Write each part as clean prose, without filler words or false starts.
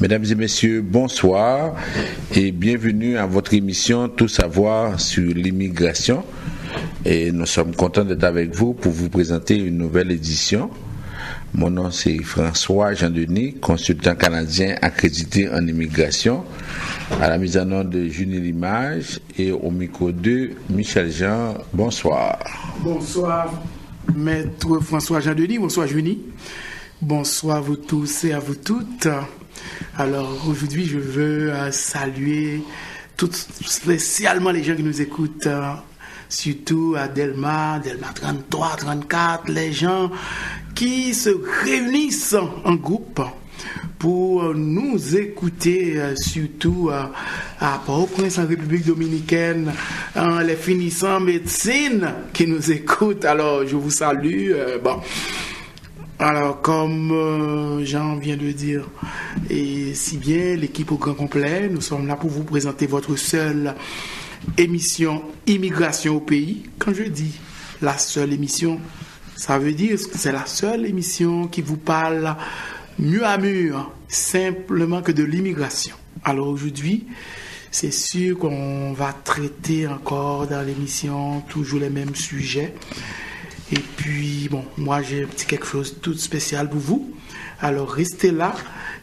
Mesdames et messieurs, bonsoir et bienvenue à votre émission Tout savoir sur l'immigration. Et nous sommes contents d'être avec vous pour vous présenter une nouvelle édition. Mon nom c'est François Jean-Denis, consultant canadien accrédité en immigration, à la mise en onde de Junie Limage et au micro de Michel Jean. Bonsoir. Bonsoir, maître François Jean-Denis. Bonsoir, Junie. Bonsoir à vous tous et à vous toutes. Alors aujourd'hui, je veux saluer tout spécialement les gens qui nous écoutent, surtout à Delma 33, 34, les gens qui se réunissent en groupe pour nous écouter, surtout à Port-au-Prince en République Dominicaine, les finissants médecine qui nous écoutent. Alors je vous salue. Alors, comme Jean vient de dire, et si bien l'équipe au grand complet, nous sommes là pour vous présenter votre seule émission Immigration au pays. Quand je dis la seule émission, ça veut dire que c'est la seule émission qui vous parle mur à mur, simplement que de l'immigration. Alors aujourd'hui, c'est sûr qu'on va traiter encore dans l'émission toujours les mêmes sujets. Et puis, moi j'ai un petit quelque chose de tout spécial pour vous. Alors restez là.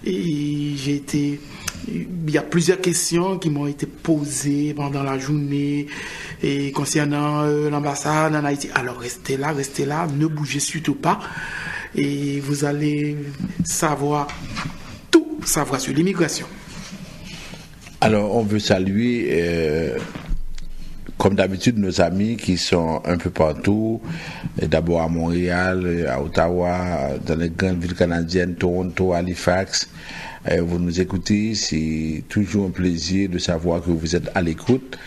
Et il y a plusieurs questions qui m'ont été posées pendant la journée et concernant l'ambassade en Haïti. Alors restez là, ne bougez surtout pas. Et vous allez tout savoir sur l'immigration. Alors on veut saluer... comme d'habitude, nos amis qui sont un peu partout, d'abord à Montréal, à Ottawa, dans les grandes villes canadiennes, Toronto, Halifax, vous nous écoutez, c'est toujours un plaisir de savoir que vous êtes à l'écoute,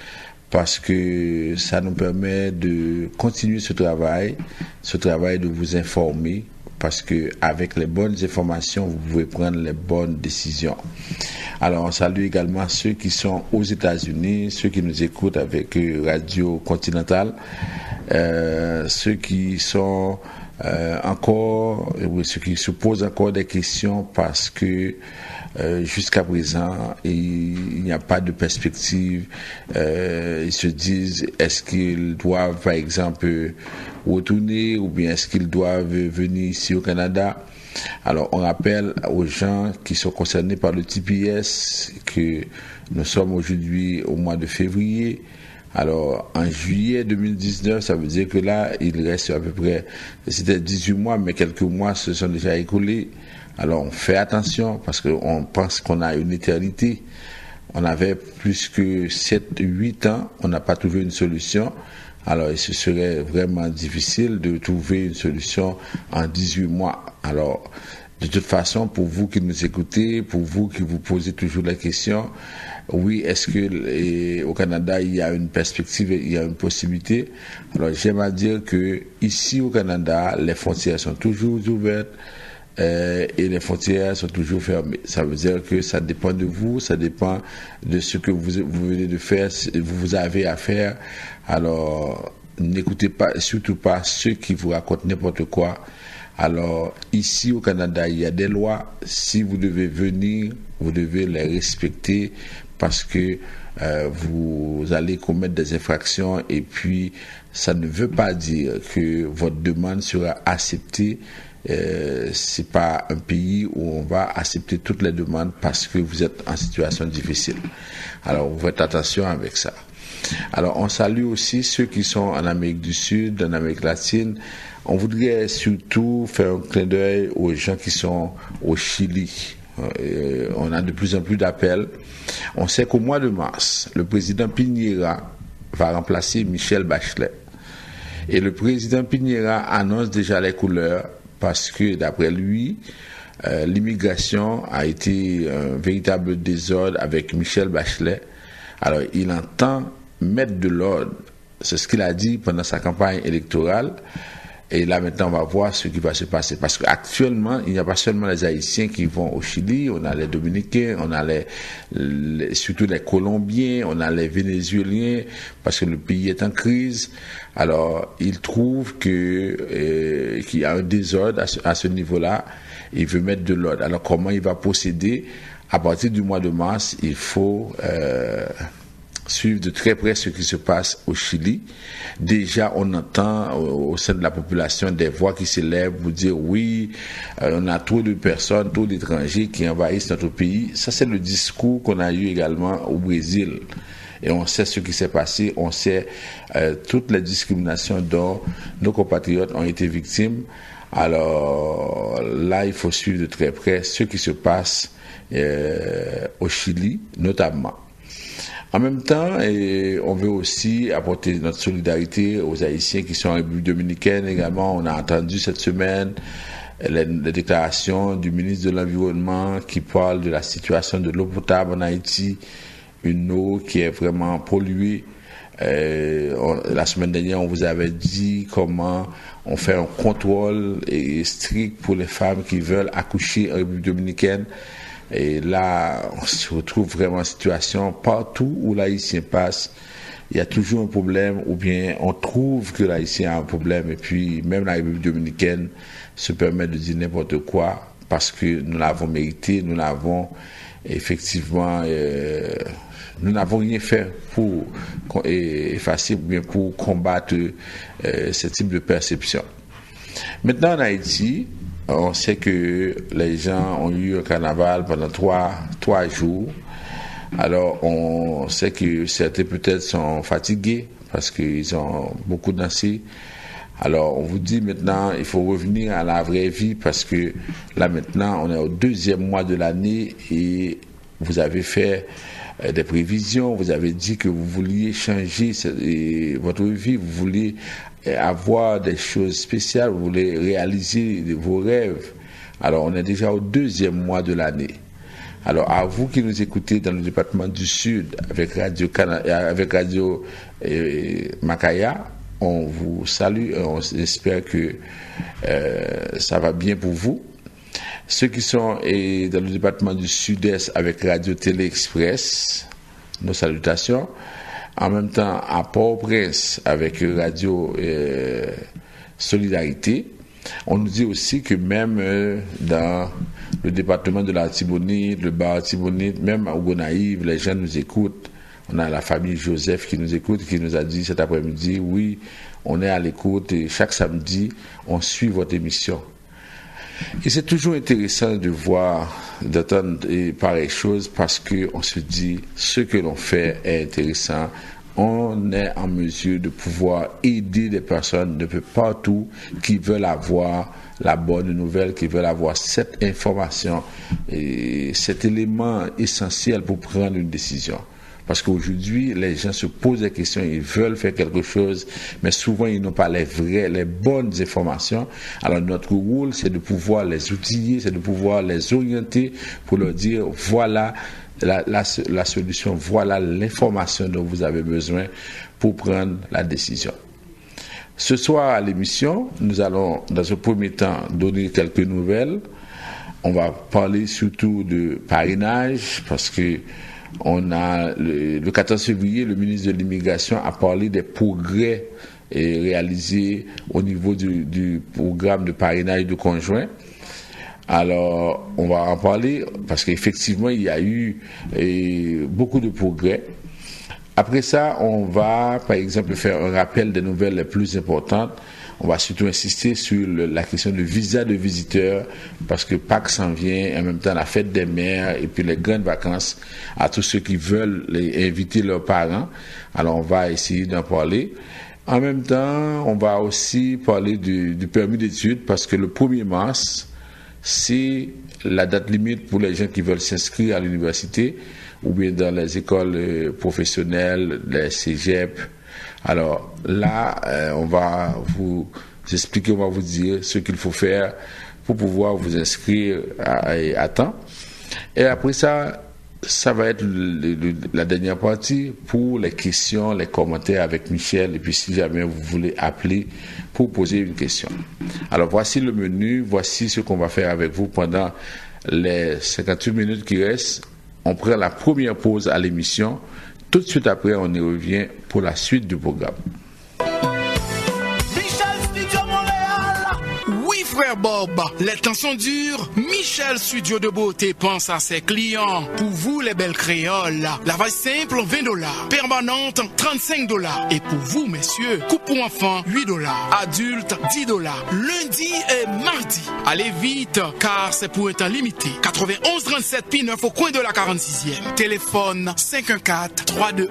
parce que ça nous permet de continuer ce travail de vous informer, parce que avec les bonnes informations, vous pouvez prendre les bonnes décisions. Alors, on salue également ceux qui sont aux États-Unis, ceux qui nous écoutent avec Radio Continentale, ceux qui sont ceux qui se posent encore des questions parce que jusqu'à présent, il n'y a pas de perspective. Ils se disent, est-ce qu'ils doivent, par exemple, retourner ou bien est-ce qu'ils doivent venir ici au Canada? Alors, on rappelle aux gens qui sont concernés par le TPS que nous sommes aujourd'hui au mois de février. Alors, en juillet 2019, ça veut dire que là, il reste à peu près, c'était 18 mois, mais quelques mois se sont déjà écoulés. Alors, on fait attention parce qu'on pense qu'on a une éternité. On avait plus que 7-8 ans, on n'a pas trouvé une solution. Alors, ce serait vraiment difficile de trouver une solution en 18 mois. Alors, de toute façon, pour vous qui nous écoutez, pour vous qui vous posez toujours la question, oui, est-ce que au Canada, il y a une perspective, il y a une possibilité? Alors, j'aime à dire que ici au Canada, les frontières sont toujours ouvertes. Et les frontières sont toujours fermées. Ça veut dire que ça dépend de vous, ça dépend de ce que vous venez de faire, vous avez à faire. Alors, n'écoutez pas, surtout pas ceux qui vous racontent n'importe quoi. Alors, ici au Canada, il y a des lois. Si vous devez venir, vous devez les respecter parce que vous allez commettre des infractions et puis ça ne veut pas dire que votre demande sera acceptée. C'est pas un pays où on va accepter toutes les demandes parce que vous êtes en situation difficile. Alors, vous faites attention avec ça. Alors, on salue aussi ceux qui sont en Amérique du Sud, en Amérique latine. On voudrait surtout faire un clin d'œil aux gens qui sont au Chili. On a de plus en plus d'appels. On sait qu'au mois de mars, le président Piñera va remplacer Michelle Bachelet. Et le président Piñera annonce déjà les couleurs parce que, d'après lui, l'immigration a été un véritable désordre avec Michelle Bachelet. Alors, il entend mettre de l'ordre. C'est ce qu'il a dit pendant sa campagne électorale. Et là, maintenant, on va voir ce qui va se passer. Parce qu'actuellement, il n'y a pas seulement les Haïtiens qui vont au Chili, on a les Dominicains, on a surtout les Colombiens, on a les Vénézuéliens, parce que le pays est en crise. Alors, il trouve qu'il y a un désordre à ce niveau-là. il veut mettre de l'ordre. Alors comment il va procéder? À partir du mois de mars, il faut suivre de très près ce qui se passe au Chili. Déjà, on entend au sein de la population des voix qui s'élèvent pour dire oui, on a trop de personnes, trop d'étrangers qui envahissent notre pays. Ça, c'est le discours qu'on a eu également au Brésil. Et on sait ce qui s'est passé, on sait toutes les discriminations dont nos compatriotes ont été victimes. Alors là, il faut suivre de très près ce qui se passe au Chili, notamment. En même temps, on veut aussi apporter notre solidarité aux Haïtiens qui sont en République dominicaine également. On a entendu cette semaine les déclarations du ministre de l'Environnement qui parle de la situation de l'eau potable en Haïti, une eau qui est vraiment polluée. La semaine dernière, on vous avait dit comment on fait un contrôle strict pour les femmes qui veulent accoucher en République dominicaine. Et là, on se retrouve vraiment en situation, partout où l'Haïtien passe, il y a toujours un problème, ou bien on trouve que l'Haïtien a un problème, et puis même la République dominicaine se permet de dire n'importe quoi, parce que nous l'avons mérité, nous l'avons effectivement, nous n'avons rien fait pour effacer, ou bien pour combattre ce type de perception. Maintenant en Haïti, on sait que les gens ont eu un carnaval pendant trois jours. Alors, on sait que certains peut-être sont fatigués parce qu'ils ont beaucoup dansé. Alors, on vous dit maintenant, il faut revenir à la vraie vie parce que là maintenant, on est au 2e mois de l'année et vous avez fait des prévisions, vous avez dit que vous vouliez changer votre vie, vous voulez avoir des choses spéciales, vous voulez réaliser vos rêves. Alors, on est déjà au 2e mois de l'année. Alors, à vous qui nous écoutez dans le département du Sud, avec Radio Macaya, on vous salue et on espère que ça va bien pour vous. Ceux qui sont dans le département du Sud-Est avec Radio Télé Express, nos salutations. En même temps, à Port-au-Prince, avec Radio Solidarité, on nous dit aussi que même dans le département de l'Artibonite, le Bas-Artibonite, même à Ougonaïve, les gens nous écoutent. On a la famille Joseph qui nous écoute, qui nous a dit cet après-midi, oui, on est à l'écoute et chaque samedi, on suit votre émission. Et c'est toujours intéressant de voir, d'entendre pareilles choses parce qu'on se dit ce que l'on fait est intéressant. On est en mesure de pouvoir aider des personnes de peu partout qui veulent avoir la bonne nouvelle, qui veulent avoir cette information et cet élément essentiel pour prendre une décision. Parce qu'aujourd'hui, les gens se posent des questions, ils veulent faire quelque chose, mais souvent ils n'ont pas les bonnes informations. Alors notre rôle, c'est de pouvoir les outiller, c'est de pouvoir les orienter pour leur dire, voilà la solution, voilà l'information dont vous avez besoin pour prendre la décision. Ce soir à l'émission, nous allons dans un premier temps donner quelques nouvelles. On va parler surtout de parrainage parce que on a le 14 février, le ministre de l'Immigration a parlé des progrès réalisés au niveau du programme de parrainage de conjoints. Alors, on va en parler parce qu'effectivement, il y a eu beaucoup de progrès. Après ça, on va, par exemple, faire un rappel des nouvelles les plus importantes. On va surtout insister sur la question du visa de visiteurs parce que Pâques s'en vient, en même temps la fête des mères et puis les grandes vacances à tous ceux qui veulent inviter leurs parents. Alors on va essayer d'en parler. En même temps, on va aussi parler du permis d'études parce que le 1er mars, c'est la date limite pour les gens qui veulent s'inscrire à l'université ou bien dans les écoles professionnelles, les cégep. Alors là, on va vous expliquer, on va vous dire ce qu'il faut faire pour pouvoir vous inscrire à temps. Et après ça, ça va être la dernière partie pour les questions, les commentaires avec Michel. Et puis si jamais vous voulez appeler pour poser une question. Alors voici le menu, voici ce qu'on va faire avec vous pendant les 58 minutes qui restent. On prend la première pause à l'émission. Tout de suite après, on y revient pour la suite du programme. frère Bob, les temps sont durs. Michel Studio de Beauté pense à ses clients. Pour vous, les belles créoles, lavage simple, $20. Permanente, $35. Et pour vous, messieurs, coupe pour enfants, $8. Adulte, $10. Lundi et mardi. Allez vite, car c'est pour un temps limité. 91 37 P9 au coin de la 46e. Téléphone 514-321-9415.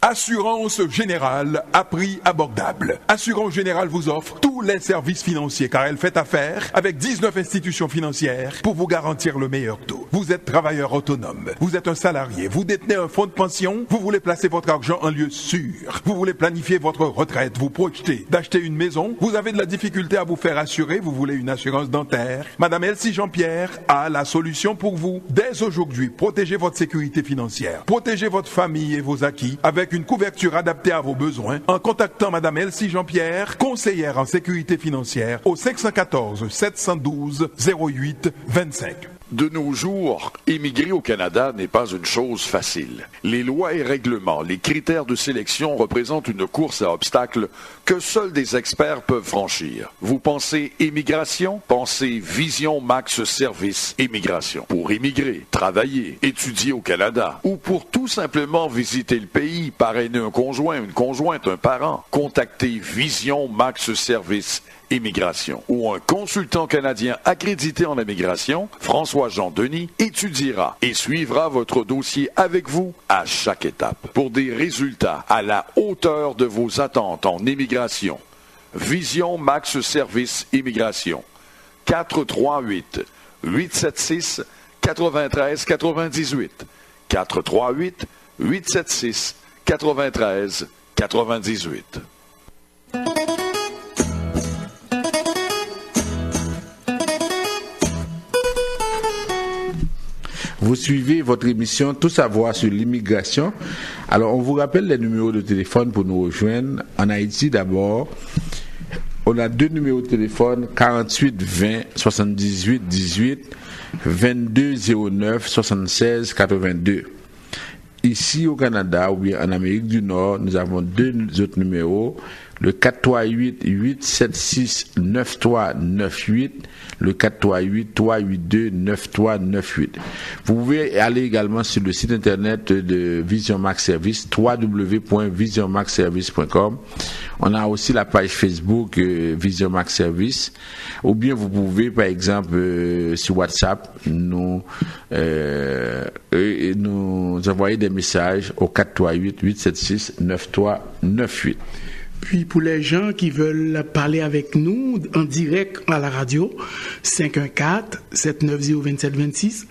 Assurance Générale à prix abordable. Assurance Générale vous offre tous les services financiers car elle fait affaire avec 19 institutions financières pour vous garantir le meilleur taux. Vous êtes travailleur autonome, vous êtes un salarié, vous détenez un fonds de pension, vous voulez placer votre argent en lieu sûr, vous voulez planifier votre retraite, vous projetez d'acheter une maison, vous avez de la difficulté à vous faire assurer, vous voulez une assurance dentaire. Madame Elsie Jean-Pierre a la solution pour vous. Dès aujourd'hui, protégez votre sécurité financière, protégez votre famille et vos acquis avec une couverture adaptée à vos besoins en contactant Madame Elsie Jean-Pierre, conseillère en sécurité financière au 514 712 08 25. De nos jours, émigrer au Canada n'est pas une chose facile. Les lois et règlements, les critères de sélection représentent une course à obstacles que seuls des experts peuvent franchir. Vous pensez immigration? Pensez Vision Max Service Immigration. Pour immigrer, travailler, étudier au Canada ou pour tout simplement visiter le pays, parrainer un conjoint, une conjointe, un parent, contactez Vision Max Service Immigration ou un consultant canadien accrédité en immigration, François-Jean Denis, étudiera et suivra votre dossier avec vous à chaque étape pour des résultats à la hauteur de vos attentes en immigration. Vision Max Service Immigration. 438-876-9398. 438-876-9398. Vous suivez votre émission Tout savoir sur l'immigration. Alors, on vous rappelle les numéros de téléphone pour nous rejoindre. En Haïti, d'abord, on a 2 numéros de téléphone, 48 20 78 18, 22 09 76 82. Ici au Canada ou bien en Amérique du Nord, nous avons 2 autres numéros, le 438-876-9398, le 438-382-9398. Vous pouvez aller également sur le site internet de Vision Max Service, www.visionmaxservice.com. On a aussi la page Facebook Vision Max Service, ou bien vous pouvez par exemple sur WhatsApp nous envoyer des messages au 438-876-9398. Puis pour les gens qui veulent parler avec nous en direct à la radio, 514-790-2726,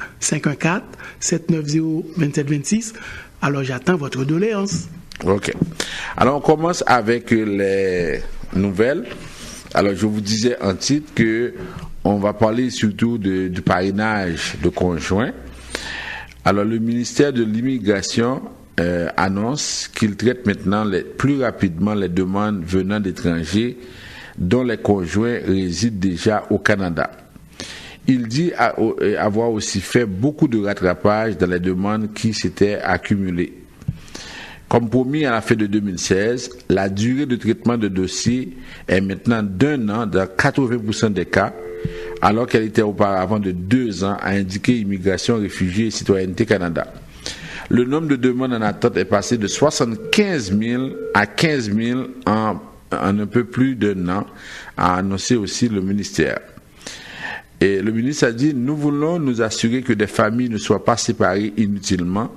514-790-2726. Alors j'attends votre doléance. Ok. Alors on commence avec les nouvelles. Alors je vous disais en titre que on va parler surtout du parrainage de conjoints. Alors le ministère de l'Immigration annonce qu'il traite maintenant plus rapidement les demandes venant d'étrangers dont les conjoints résident déjà au Canada. Il dit avoir aussi fait beaucoup de rattrapage dans les demandes qui s'étaient accumulées. Comme promis à la fin de 2016, la durée de traitement de dossiers est maintenant d'1 an dans 80% des cas, alors qu'elle était auparavant de 2 ans, a indiqué Immigration, Réfugiés et Citoyenneté Canada. Le nombre de demandes en attente est passé de 75 000 à 15 000 en un peu plus d'1 an, a annoncé aussi le ministère. Et le ministre a dit, nous voulons nous assurer que des familles ne soient pas séparées inutilement.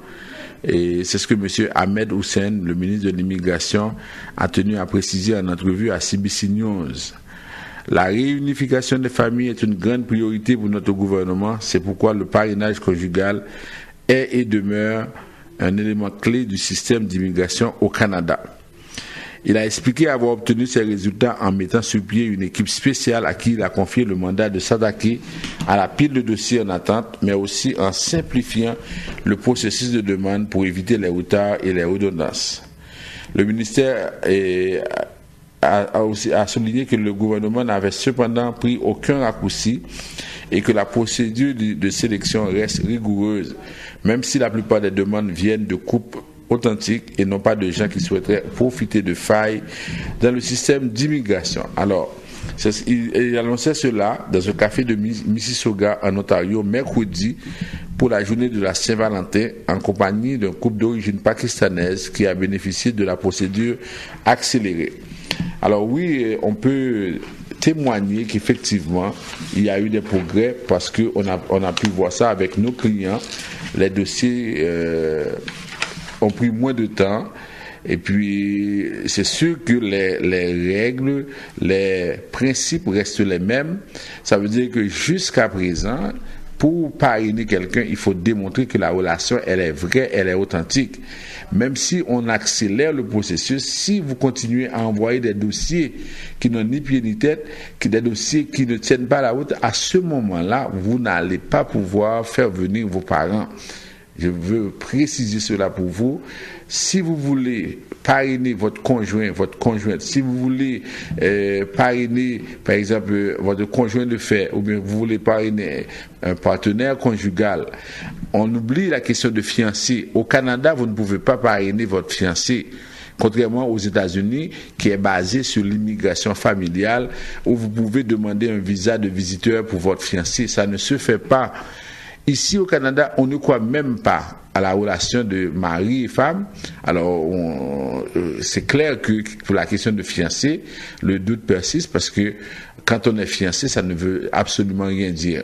Et c'est ce que M. Ahmed Hussein, le ministre de l'Immigration, a tenu à préciser en entrevue à CBC News. La réunification des familles est une grande priorité pour notre gouvernement. C'est pourquoi le parrainage conjugal est et demeure un élément clé du système d'immigration au Canada. Il a expliqué avoir obtenu ces résultats en mettant sur pied une équipe spéciale à qui il a confié le mandat de s'attaquer à la pile de dossiers en attente, mais aussi en simplifiant le processus de demande pour éviter les retards et les redondances. Le ministère a souligné que le gouvernement n'avait cependant pris aucun raccourci et que la procédure de sélection reste rigoureuse, même si la plupart des demandes viennent de couples authentiques et non pas de gens qui souhaiteraient profiter de failles dans le système d'immigration. Alors, il annonçait cela dans un café de Mississauga en Ontario mercredi pour la journée de la Saint-Valentin en compagnie d'un couple d'origine pakistanaise qui a bénéficié de la procédure accélérée. Alors oui, on peut témoigner qu'effectivement il y a eu des progrès parce qu'on a pu voir ça avec nos clients. Les dossiers ont pris moins de temps. Et puis, c'est sûr que les règles, les principes restent les mêmes. Ça veut dire que jusqu'à présent, pour parrainer quelqu'un, il faut démontrer que la relation, elle est vraie, elle est authentique. Même si on accélère le processus, si vous continuez à envoyer des dossiers qui n'ont ni pied ni tête, des dossiers qui ne tiennent pas la route, à ce moment-là, vous n'allez pas pouvoir faire venir vos parents. Je veux préciser cela pour vous. Si vous voulez parrainer votre conjoint, votre conjointe, si vous voulez parrainer, par exemple, votre conjoint de fait, ou bien vous voulez parrainer un partenaire conjugal, on oublie la question de fiancé. Au Canada, vous ne pouvez pas parrainer votre fiancé. Contrairement aux États-Unis, qui est basé sur l'immigration familiale, où vous pouvez demander un visa de visiteur pour votre fiancé. Ça ne se fait pas. Ici au Canada, on ne croit même pas à la relation de mari et femme. Alors, c'est clair que pour la question de fiancé, le doute persiste parce que quand on est fiancé, ça ne veut absolument rien dire.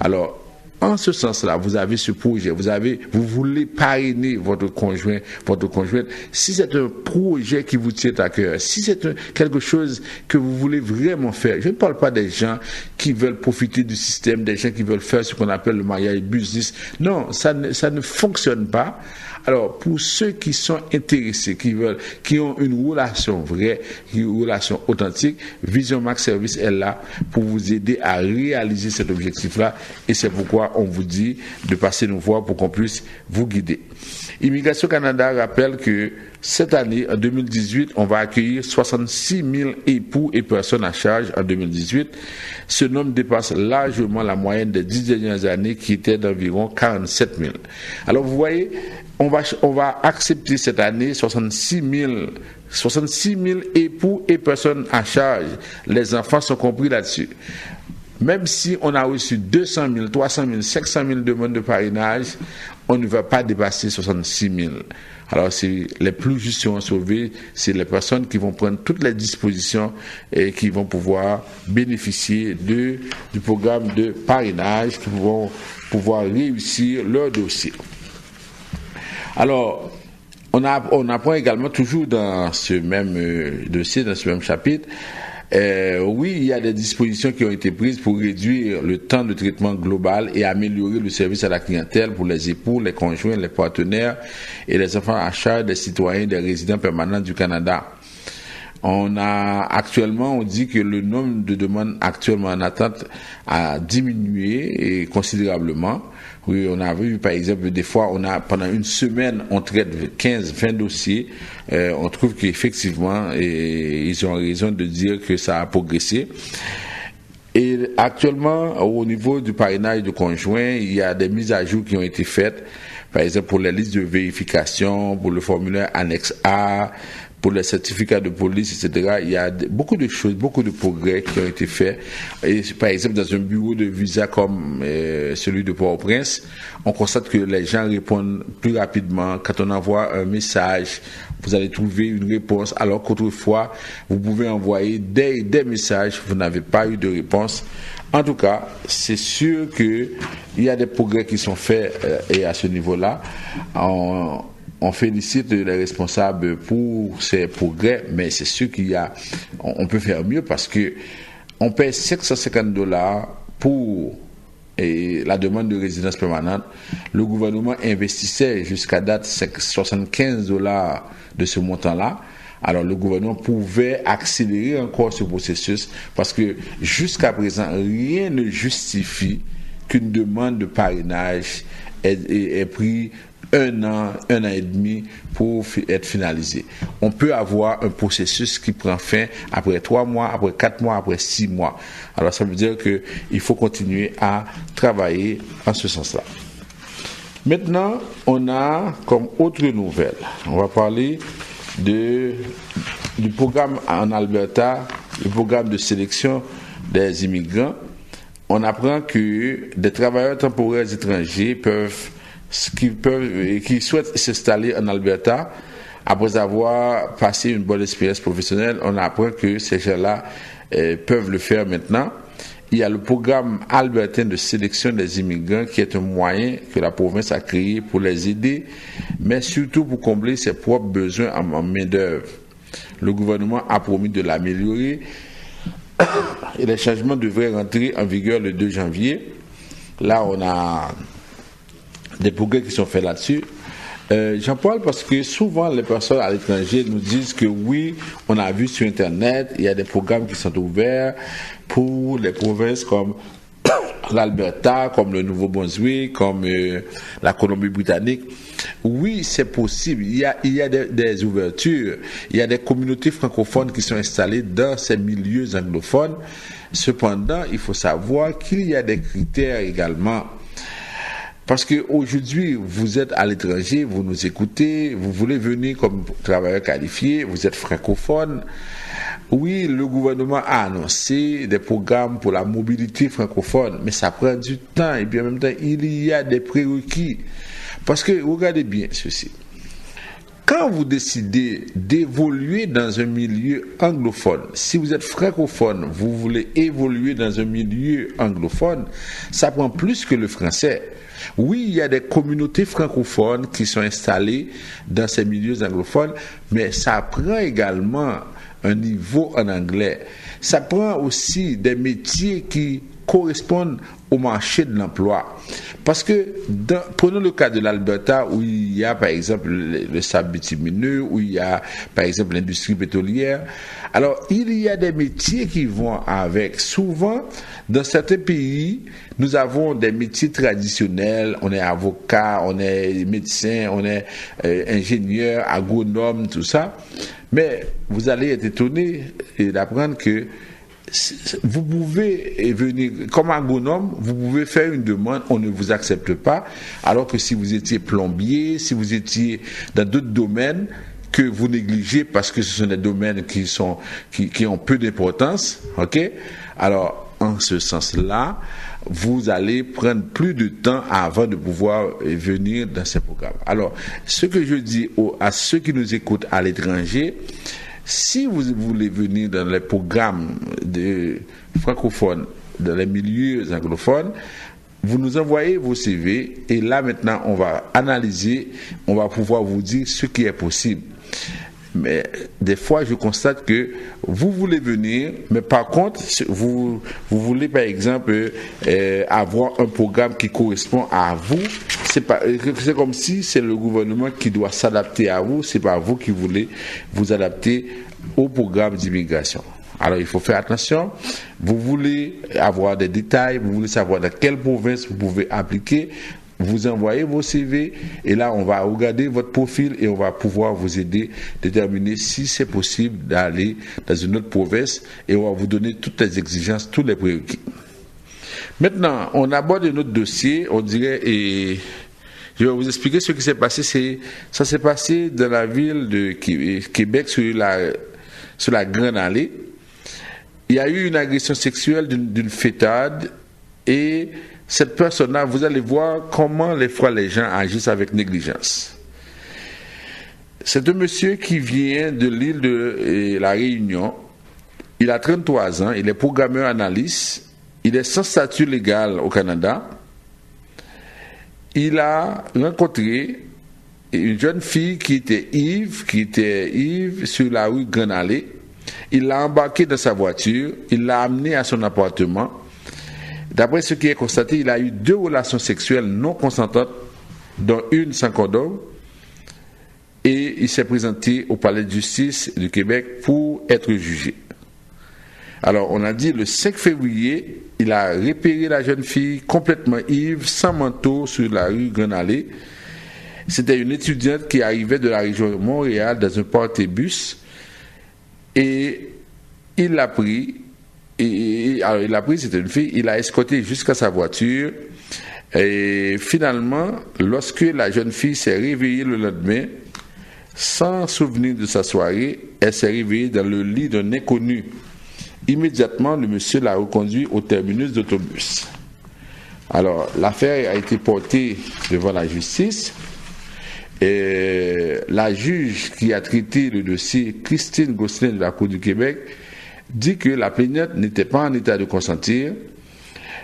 Alors, en ce sens-là, vous avez ce projet, vous voulez parrainer votre conjoint, votre conjointe. Si c'est un projet qui vous tient à cœur, si c'est quelque chose que vous voulez vraiment faire, je ne parle pas des gens qui veulent profiter du système, des gens qui veulent faire ce qu'on appelle le mariage business. Non, ça ne fonctionne pas. Alors, pour ceux qui sont intéressés, qui ont une relation vraie, une relation authentique, Vision Max Service est là pour vous aider à réaliser cet objectif-là. Et c'est pourquoi on vous dit de passer nous voir pour qu'on puisse vous guider. Immigration Canada rappelle que cette année, en 2018, on va accueillir 66 000 époux et personnes à charge en 2018. Ce nombre dépasse largement la moyenne des 10 dernières années qui était d'environ 47 000. Alors vous voyez, on va accepter cette année 66 000 époux et personnes à charge. Les enfants sont compris là-dessus. Même si on a reçu 200 000, 300 000, 500 000 demandes de parrainage, on ne va pas dépasser 66 000. Alors, les plus justes seront sauvés, c'est les personnes qui vont prendre toutes les dispositions et qui vont pouvoir bénéficier du programme de parrainage, qui vont pouvoir réussir leur dossier. Alors, on apprend également toujours dans ce même dossier, dans ce même chapitre, oui, il y a des dispositions qui ont été prises pour réduire le temps de traitement global et améliorer le service à la clientèle pour les époux, les conjoints, les partenaires et les enfants à charge des citoyens des résidents permanents du Canada. On dit que le nombre de demandes actuellement en attente a diminué considérablement. Oui, on a vu, par exemple, des fois, pendant une semaine, on traite 15, 20 dossiers. On trouve qu'effectivement, ils ont raison de dire que ça a progressé. Et actuellement, au niveau du parrainage de conjoints, il y a des mises à jour qui ont été faites. Par exemple, pour les listes de vérification, pour le formulaire annexe A, pour les certificats de police, etc. Il y a beaucoup de choses, beaucoup de progrès qui ont été faits. Et par exemple, dans un bureau de visa comme celui de Port-au-Prince, on constate que les gens répondent plus rapidement. Quand on envoie un message, vous allez trouver une réponse, alors qu'autrefois, vous pouvez envoyer des messages, vous n'avez pas eu de réponse. En tout cas, c'est sûr qu'il y a des progrès qui sont faits et à ce niveau-là. On félicite les responsables pour ces progrès, mais c'est sûr on peut faire mieux parce que on paie $550 pour la demande de résidence permanente. Le gouvernement investissait jusqu'à date $75 de ce montant-là. Alors le gouvernement pouvait accélérer encore ce processus parce que jusqu'à présent, rien ne justifie qu'une demande de parrainage ait pris un an et demi pour être finalisé. On peut avoir un processus qui prend fin après 3 mois, après 4 mois, après 6 mois. Alors ça veut dire qu'il faut continuer à travailler en ce sens-là. Maintenant, on a comme autre nouvelle, on va parler du programme en Alberta, le programme de sélection des immigrants. On apprend que des travailleurs temporaires étrangers qui souhaitent s'installer en Alberta, après avoir passé une bonne expérience professionnelle, on apprend que ces gens-là peuvent le faire maintenant. Il y a le programme albertain de sélection des immigrants qui est un moyen que la province a créé pour les aider, mais surtout pour combler ses propres besoins en main-d'œuvre. Le gouvernement a promis de l'améliorer et les changements devraient rentrer en vigueur le 2 janvier. Là, on a des progrès qui sont faits là-dessus. J'en parle parce que souvent les personnes à l'étranger nous disent que oui, on a vu sur Internet, il y a des programmes qui sont ouverts pour les provinces comme l'Alberta, comme le Nouveau-Brunswick, comme la Colombie-Britannique. Oui, c'est possible. Il y a des ouvertures. Il y a des communautés francophones qui sont installées dans ces milieux anglophones. Cependant, il faut savoir qu'il y a des critères également. Parce qu'aujourd'hui, vous êtes à l'étranger, vous nous écoutez, vous voulez venir comme travailleur qualifié, vous êtes francophone. Oui, le gouvernement a annoncé des programmes pour la mobilité francophone, mais ça prend du temps et puis en même temps, il y a des prérequis. Parce que, regardez bien ceci. Quand vous décidez d'évoluer dans un milieu anglophone, si vous êtes francophone, vous voulez évoluer dans un milieu anglophone, ça prend plus que le français. Oui, il y a des communautés francophones qui sont installées dans ces milieux anglophones, mais ça prend également un niveau en anglais. Ça prend aussi des métiers qui correspondent au marché de l'emploi. Parce que, prenons le cas de l'Alberta, où il y a par exemple le sable bitumineux, où il y a par exemple l'industrie pétrolière. Alors, il y a des métiers qui vont avec. Souvent, dans certains pays, nous avons des métiers traditionnels. On est avocat, on est médecin, on est ingénieur, agronome, tout ça. Mais vous allez être étonné d'apprendre que vous pouvez venir comme agronome, vous pouvez faire une demande, on ne vous accepte pas, alors que si vous étiez plombier, si vous étiez dans d'autres domaines que vous négligez parce que ce sont des domaines qui ont peu d'importance, ok? Alors, en ce sens-là, vous allez prendre plus de temps avant de pouvoir venir dans ces programmes. Alors, ce que je dis à ceux qui nous écoutent à l'étranger, si vous voulez venir dans les programmes de francophones, dans les milieux anglophones, vous nous envoyez vos CV et là maintenant on va analyser, on va pouvoir vous dire ce qui est possible. Mais des fois je constate que vous voulez venir, mais par contre vous voulez par exemple avoir un programme qui correspond à vous. C'est comme si c'est le gouvernement qui doit s'adapter à vous, c'est pas vous qui voulez vous adapter au programme d'immigration. Alors il faut faire attention, vous voulez avoir des détails, vous voulez savoir dans quelle province vous pouvez appliquer, vous envoyez vos CV et là on va regarder votre profil et on va pouvoir vous aider à déterminer si c'est possible d'aller dans une autre province et on va vous donner toutes les exigences, tous les prérequis. Maintenant, on aborde un autre dossier, on dirait, et je vais vous expliquer ce qui s'est passé. Ça s'est passé dans la ville de Québec, sur la Grande Allée. Il y a eu une agression sexuelle d'une fêtade et cette personne-là, vous allez voir comment les fois les gens agissent avec négligence. C'est un monsieur qui vient de l'île de la Réunion. Il a 33 ans, il est programmeur analyste. Il est sans statut légal au Canada. Il a rencontré une jeune fille qui était Yves sur la rue Grande Allée. Il l'a embarquée dans sa voiture, il l'a amenée à son appartement. D'après ce qui est constaté, il a eu 2 relations sexuelles non consentantes, dont une sans condom, et il s'est présenté au palais de justice du Québec pour être jugé. Alors, on a dit le 5 février, il a repéré la jeune fille complètement ivre, sans manteau, sur la rue Grande Allée. C'était une étudiante qui arrivait de la région de Montréal dans un portébus. Et il l'a pris, c'était une fille, il l'a escortée jusqu'à sa voiture. Et finalement, lorsque la jeune fille s'est réveillée le lendemain, sans souvenir de sa soirée, elle s'est réveillée dans le lit d'un inconnu. Immédiatement, le monsieur l'a reconduit au terminus d'autobus. Alors, l'affaire a été portée devant la justice. Et la juge qui a traité le dossier, Christine Gosselin de la Cour du Québec, dit que la plaignante n'était pas en état de consentir.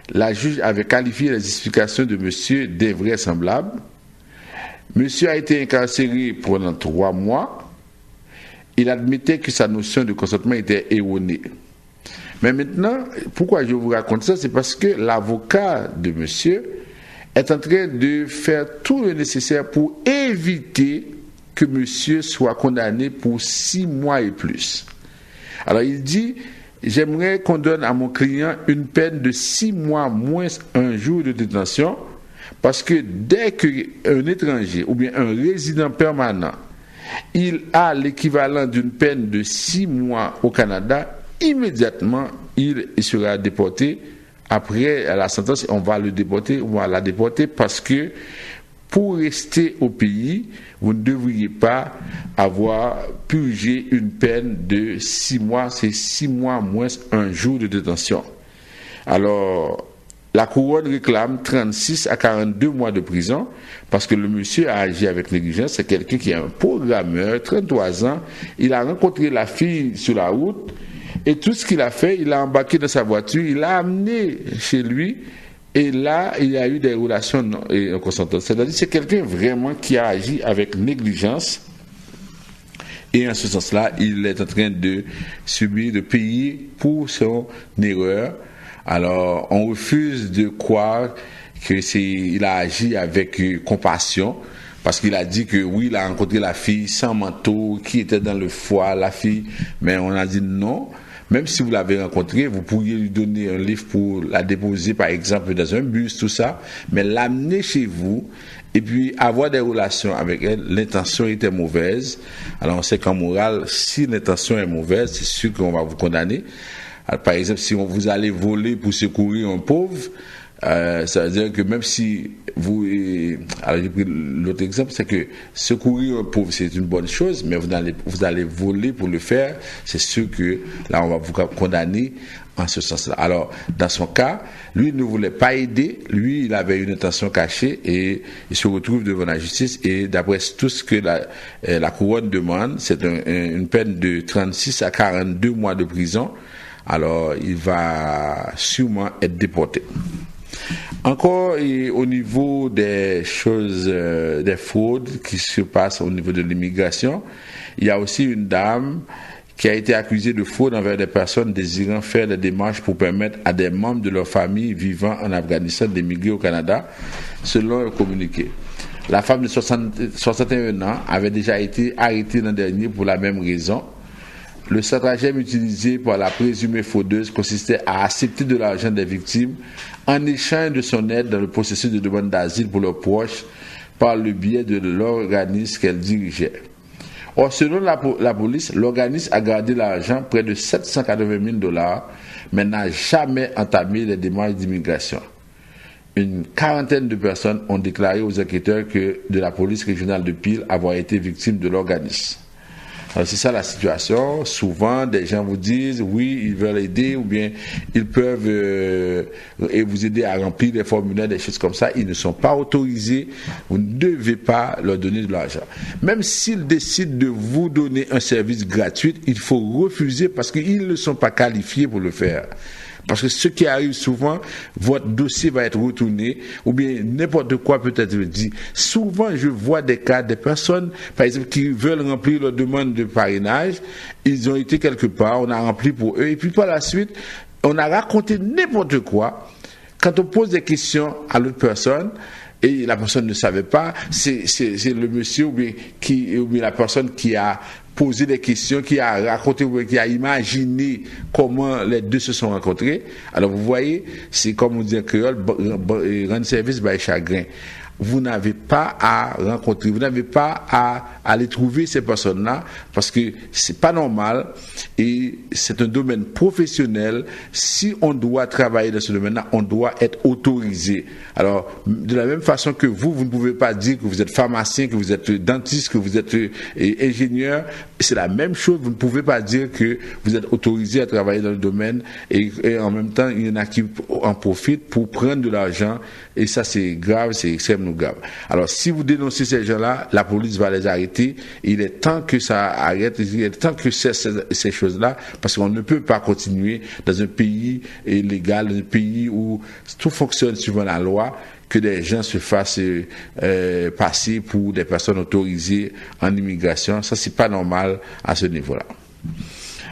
La juge avait qualifié les explications de monsieur d'invraisemblables. Monsieur a été incarcéré pendant 3 mois. Il admettait que sa notion de consentement était erronée. Mais maintenant, pourquoi je vous raconte ça? C'est parce que l'avocat de monsieur est en train de faire tout le nécessaire pour éviter que monsieur soit condamné pour 6 mois et plus. Alors il dit, j'aimerais qu'on donne à mon client une peine de 6 mois moins 1 jour de détention, parce que dès qu'un étranger ou bien un résident permanent, il a l'équivalent d'une peine de 6 mois au Canada, immédiatement il sera déporté. Après la sentence, on va le déporter, on va la déporter, parce que pour rester au pays, vous ne devriez pas avoir purgé une peine de 6 mois, c'est 6 mois moins 1 jour de détention. Alors, la couronne réclame 36 à 42 mois de prison, parce que le monsieur a agi avec négligence. C'est quelqu'un qui est un programmeur, 33 ans, il a rencontré la fille sur la route, et tout ce qu'il a fait, il l'a embarqué dans sa voiture, il l'a amené chez lui, et là, il y a eu des relations non consentantes. C'est-à-dire que c'est quelqu'un vraiment qui a agi avec négligence, et en ce sens-là, il est en train de subir, de payer pour son erreur. Alors, on refuse de croire qu'il a agi avec compassion, parce qu'il a dit que oui, il a rencontré la fille sans manteau, qui était dans le foie, la fille, mais on a dit non. Même si vous l'avez rencontrée, vous pourriez lui donner un livre pour la déposer, par exemple, dans un bus, tout ça, mais l'amener chez vous, et puis avoir des relations avec elle, l'intention était mauvaise. Alors on sait qu'en morale, si l'intention est mauvaise, c'est sûr qu'on va vous condamner. Alors, par exemple, si vous allez voler pour secourir un pauvre, ça veut dire que même si vous... Alors j'ai pris l'autre exemple, c'est que secourir un pauvre, c'est une bonne chose, mais vous allez voler pour le faire, c'est sûr que là on va vous condamner en ce sens-là. Alors dans son cas, lui ne voulait pas aider, lui il avait une intention cachée, et il se retrouve devant la justice, et d'après tout ce que la couronne demande, c'est une peine de 36 à 42 mois de prison. Alors il va sûrement être déporté. Encore au niveau des choses, des fraudes qui se passent au niveau de l'immigration, il y a aussi une dame qui a été accusée de fraude envers des personnes désirant faire des démarches pour permettre à des membres de leur famille vivant en Afghanistan d'émigrer au Canada, selon un communiqué. La femme de 61 ans avait déjà été arrêtée l'an dernier pour la même raison. Le stratagème utilisé par la présumée fraudeuse consistait à accepter de l'argent des victimes en échange de son aide dans le processus de demande d'asile pour leurs proches par le biais de l'organisme qu'elle dirigeait. Or, selon la police, l'organisme a gardé l'argent, près de 780 000 $, mais n'a jamais entamé les démarches d'immigration. Une quarantaine de personnes ont déclaré aux enquêteurs de la police régionale de Peel avoir été victimes de l'organisme. Alors c'est ça la situation. Souvent, des gens vous disent, oui, ils veulent aider, ou bien ils peuvent vous aider à remplir des formulaires, des choses comme ça. Ils ne sont pas autorisés. Vous ne devez pas leur donner de l'argent. Même s'ils décident de vous donner un service gratuit, il faut refuser parce qu'ils ne sont pas qualifiés pour le faire. Parce que ce qui arrive souvent, votre dossier va être retourné, ou bien n'importe quoi peut être dit. Souvent, je vois des cas, des personnes, par exemple, qui veulent remplir leur demande de parrainage, ils ont été quelque part, on a rempli pour eux, et puis par la suite, on a raconté n'importe quoi. Quand on pose des questions à l'autre personne, et la personne ne savait pas, c'est le monsieur ou bien la personne qui a posé des questions, qui a raconté, qui a imaginé comment les deux se sont rencontrés. Alors vous voyez, c'est comme on dit en créole, rendre service by chagrin. vous n'avez pas à rencontrer, vous n'avez pas à aller trouver ces personnes-là parce que c'est pas normal et c'est un domaine professionnel. Si on doit travailler dans ce domaine-là, on doit être autorisé. Alors, de la même façon que vous ne pouvez pas dire que vous êtes pharmacien, que vous êtes dentiste, que vous êtes ingénieur, c'est la même chose. Vous ne pouvez pas dire que vous êtes autorisé à travailler dans le domaine et en même temps, il y en a qui en profitent pour prendre de l'argent et ça, c'est grave, c'est extrêmement grave. Alors, si vous dénoncez ces gens-là, la police va les arrêter. Il est temps que ça arrête, il est temps que ces choses-là, parce qu'on ne peut pas continuer dans un pays légal, dans un pays où tout fonctionne suivant la loi, que des gens se fassent passer pour des personnes autorisées en immigration. Ça, c'est pas normal à ce niveau-là.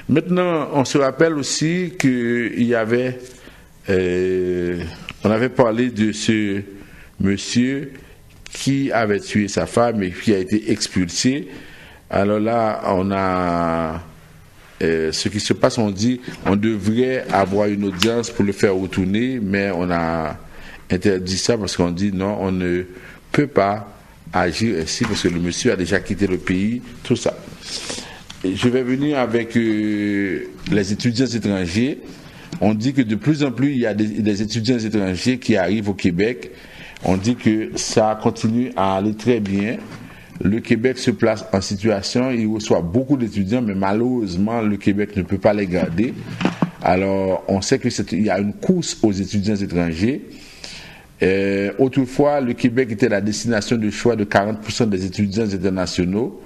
Maintenant, on se rappelle aussi qu'il y avait, on avait parlé de ce monsieur qui avait tué sa femme et qui a été expulsé. Alors là, on a ce qui se passe, on dit on devrait avoir une audience pour le faire retourner, mais on a interdit ça parce qu'on dit non, on ne peut pas agir ainsi parce que le monsieur a déjà quitté le pays, tout ça. Et je vais venir avec les étudiants étrangers. On dit que de plus en plus, il y a des étudiants étrangers qui arrivent au Québec. On dit que ça continue à aller très bien. Le Québec se place en situation, il reçoit beaucoup d'étudiants, mais malheureusement, le Québec ne peut pas les garder. Alors, on sait qu'il y a une course aux étudiants étrangers. Autrefois, le Québec était la destination de choix de 40% des étudiants internationaux.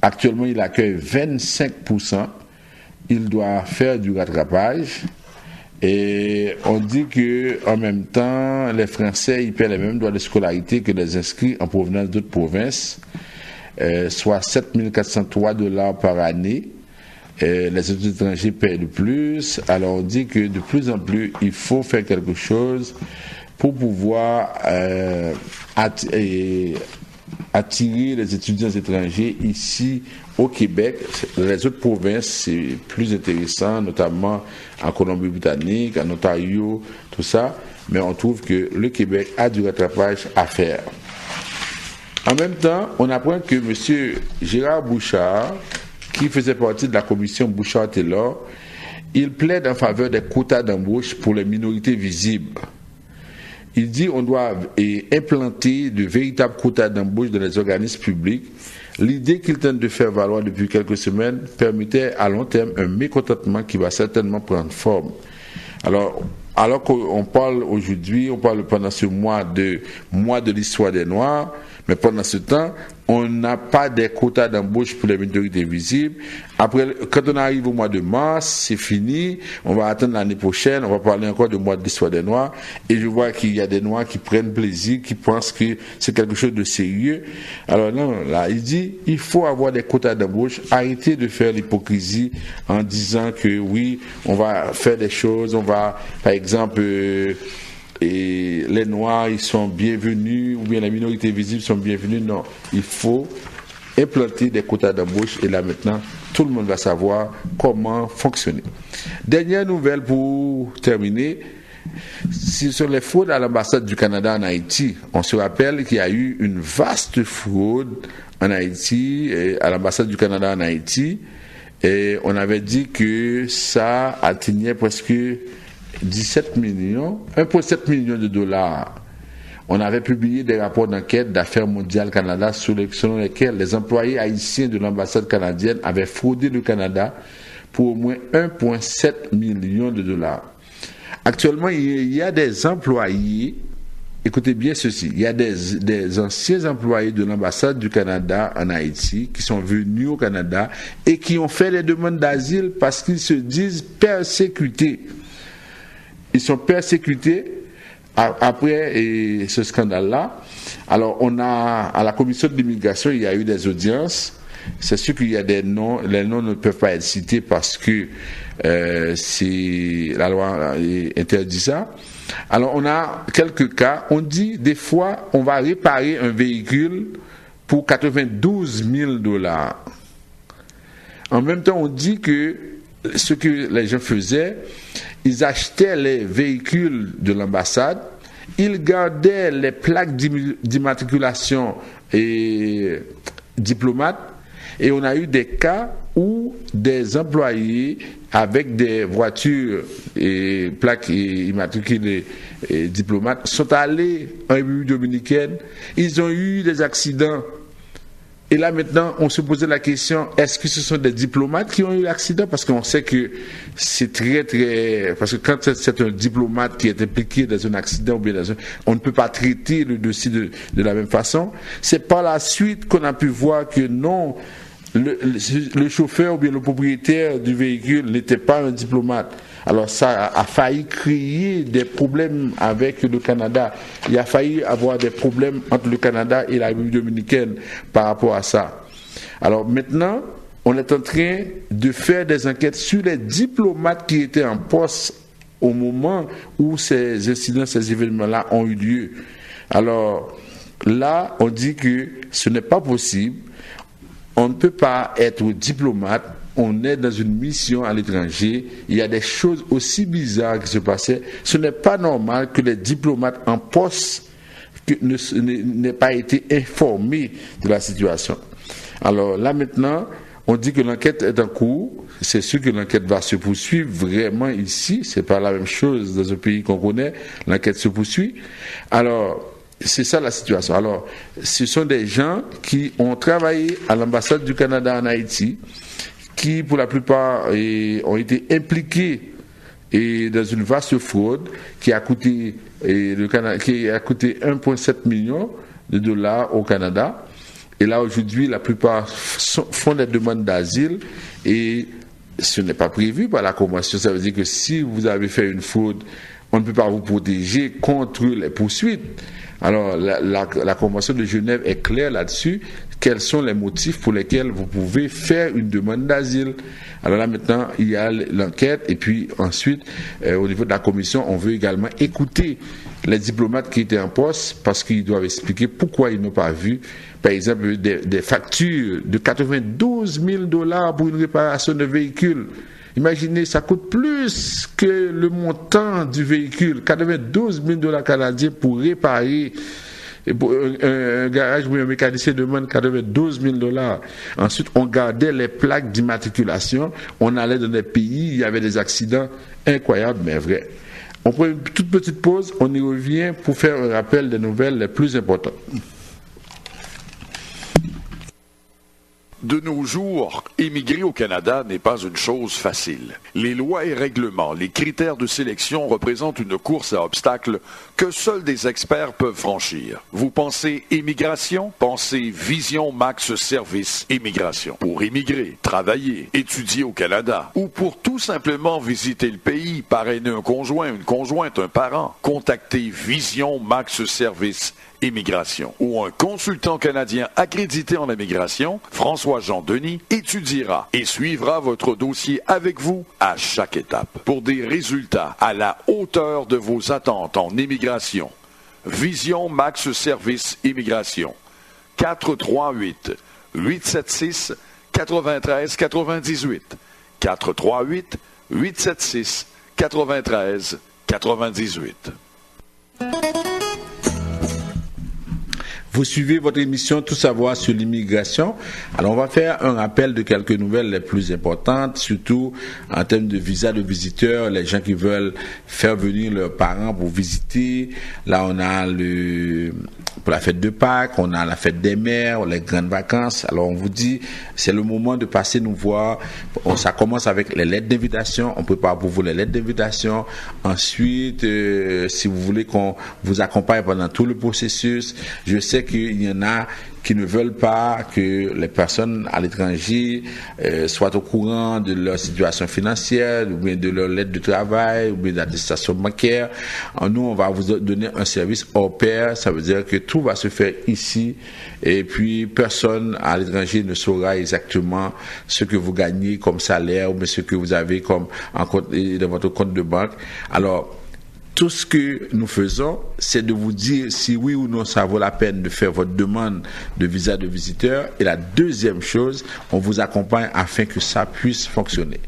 Actuellement, il accueille 25%. Il doit faire du rattrapage. Et on dit que en même temps, les Français ils paient les mêmes droits de scolarité que les inscrits en provenance d'autres provinces, soit 7 403 $ par année. Les étudiants étrangers paient de plus. Alors on dit que de plus en plus, il faut faire quelque chose pour pouvoir attirer les étudiants étrangers ici au Québec. Les autres provinces, c'est plus intéressant, notamment en Colombie-Britannique, en Ontario, tout ça. Mais on trouve que le Québec a du rattrapage à faire. En même temps, on apprend que M. Gérard Bouchard, qui faisait partie de la commission Bouchard-Taylor, il plaide en faveur des quotas d'embauche pour les minorités visibles. Il dit qu'on doit implanter de véritables quotas d'embauche dans les organismes publics. L'idée qu'il tente de faire valoir depuis quelques semaines permettait à long terme un mécontentement qui va certainement prendre forme. Alors qu'on parle aujourd'hui, on parle pendant ce mois de l'histoire des Noirs, mais pendant ce temps, on n'a pas des quotas d'embauche pour les minorités visibles. Après, quand on arrive au mois de mars, c'est fini. On va attendre l'année prochaine. On va parler encore du mois de l'histoire des Noirs. Et je vois qu'il y a des Noirs qui prennent plaisir, qui pensent que c'est quelque chose de sérieux. Alors non, là, il dit, il faut avoir des quotas d'embauche. Arrêtez de faire l'hypocrisie en disant que oui, on va faire des choses. On va, par exemple, et les Noirs, ils sont bienvenus, ou bien les minorités visibles sont bienvenues. Non, il faut implanter des quotas d'embauche et là maintenant, tout le monde va savoir comment fonctionner. Dernière nouvelle pour terminer, sur les fraudes à l'ambassade du Canada en Haïti. On se rappelle qu'il y a eu une vaste fraude en Haïti, à l'ambassade du Canada en Haïti, et on avait dit que ça atteignait presque 1,7 million de dollars. On avait publié des rapports d'enquête d'Affaires mondiales Canada selon lesquels les employés haïtiens de l'ambassade canadienne avaient fraudé le Canada pour au moins 1,7 million de dollars. Actuellement, il y a des employés, écoutez bien ceci, il y a des anciens employés de l'ambassade du Canada en Haïti qui sont venus au Canada et qui ont fait des demandes d'asile parce qu'ils se disent persécutés. Ils sont persécutés après ce scandale-là. Alors, on a, à la commission de l'immigration, il y a eu des audiences. C'est sûr qu'il y a des noms, les noms ne peuvent pas être cités parce que la loi interdit ça. Alors, on a quelques cas. On dit, des fois, on va réparer un véhicule pour 92 000 $. En même temps, on dit que ce que les gens faisaient, ils achetaient les véhicules de l'ambassade ils gardaient les plaques d'immatriculation et diplomates, et on a eu des cas où des employés avec des voitures et plaques immatriculées et diplomates sont allés en République dominicaine, ils ont eu des accidents. Et là maintenant, on se posait la question, est-ce que ce sont des diplomates qui ont eu l'accident? Parce qu'on sait que c'est très... Parce que quand c'est un diplomate qui est impliqué dans un accident, ou bien on ne peut pas traiter le dossier de la même façon. C'est par la suite qu'on a pu voir que non, le chauffeur ou bien le propriétaire du véhicule n'était pas un diplomate. Alors ça a failli créer des problèmes avec le Canada. Il a failli avoir des problèmes entre le Canada et la République dominicaine par rapport à ça. Alors maintenant, on est en train de faire des enquêtes sur les diplomates qui étaient en poste au moment où ces incidents, ces événements-là ont eu lieu. Alors là, on dit que ce n'est pas possible. On ne peut pas être diplomate, on est dans une mission à l'étranger, il y a des choses aussi bizarres qui se passaient. Ce n'est pas normal que les diplomates en poste n'aient pas été informés de la situation. Alors là maintenant, on dit que l'enquête est en cours, c'est sûr que l'enquête va se poursuivre vraiment ici, c'est pas la même chose dans un pays qu'on connaît, l'enquête se poursuit. Alors, c'est ça la situation. Alors, ce sont des gens qui ont travaillé à l'ambassade du Canada en Haïti, qui pour la plupart ont été impliqués dans une vaste fraude qui a coûté 1,7 million de dollars au Canada. Et là aujourd'hui, la plupart font des demandes d'asile et ce n'est pas prévu par la Convention. Ça veut dire que si vous avez fait une fraude, on ne peut pas vous protéger contre les poursuites. Alors, la Convention de Genève est claire là-dessus. Quels sont les motifs pour lesquels vous pouvez faire une demande d'asile? Alors là, maintenant, il y a l'enquête. Et puis ensuite, au niveau de la Commission, on veut également écouter les diplomates qui étaient en poste parce qu'ils doivent expliquer pourquoi ils n'ont pas vu, par exemple, des factures de 92 000 dollars pour une réparation de véhicule. Imaginez, ça coûte plus que le montant du véhicule, 92 000 dollars canadiens pour réparer. Un garage où un mécanicien demande 92 000 dollars. Ensuite, on gardait les plaques d'immatriculation. On allait dans des pays, il y avait des accidents incroyables, mais vrais. On prend une toute petite pause, on y revient pour faire un rappel des nouvelles les plus importantes. De nos jours, émigrer au Canada n'est pas une chose facile. Les lois et règlements, les critères de sélection représentent une course à obstacles que seuls des experts peuvent franchir. Vous pensez immigration? Pensez Vision Max Service Immigration. Pour immigrer, travailler, étudier au Canada ou pour tout simplement visiter le pays, parrainer un conjoint, une conjointe, un parent, contactez Vision Max Service Immigration, où un consultant canadien accrédité en immigration, François-Jean Denis, étudiera et suivra votre dossier avec vous à chaque étape pour des résultats à la hauteur de vos attentes en immigration. Vision Max Service Immigration. 438-876-9398. 438-876-9398. Vous suivez votre émission Tout savoir sur l'immigration. Alors on va faire un rappel de quelques nouvelles les plus importantes, surtout en termes de visa de visiteurs, les gens qui veulent faire venir leurs parents pour visiter. Là on a pour la fête de Pâques, on a la fête des mères, les grandes vacances. Alors on vous dit, c'est le moment de passer nous voir. Ça commence avec les lettres d'invitation. On prépare pour vous les lettres d'invitation. Ensuite, si vous voulez qu'on vous accompagne pendant tout le processus, je sais qu'il y en a qui ne veulent pas que les personnes à l'étranger soient au courant de leur situation financière, ou bien de leur lettre de travail, ou bien d'attestation bancaire. Nous, on va vous donner un service hors pair. Ça veut dire que tout va se faire ici, et puis personne à l'étranger ne saura exactement ce que vous gagnez comme salaire, ou bien ce que vous avez comme dans votre compte de banque. Alors, tout ce que nous faisons, c'est de vous dire si oui ou non ça vaut la peine de faire votre demande de visa de visiteur. Et la deuxième chose, on vous accompagne afin que ça puisse fonctionner.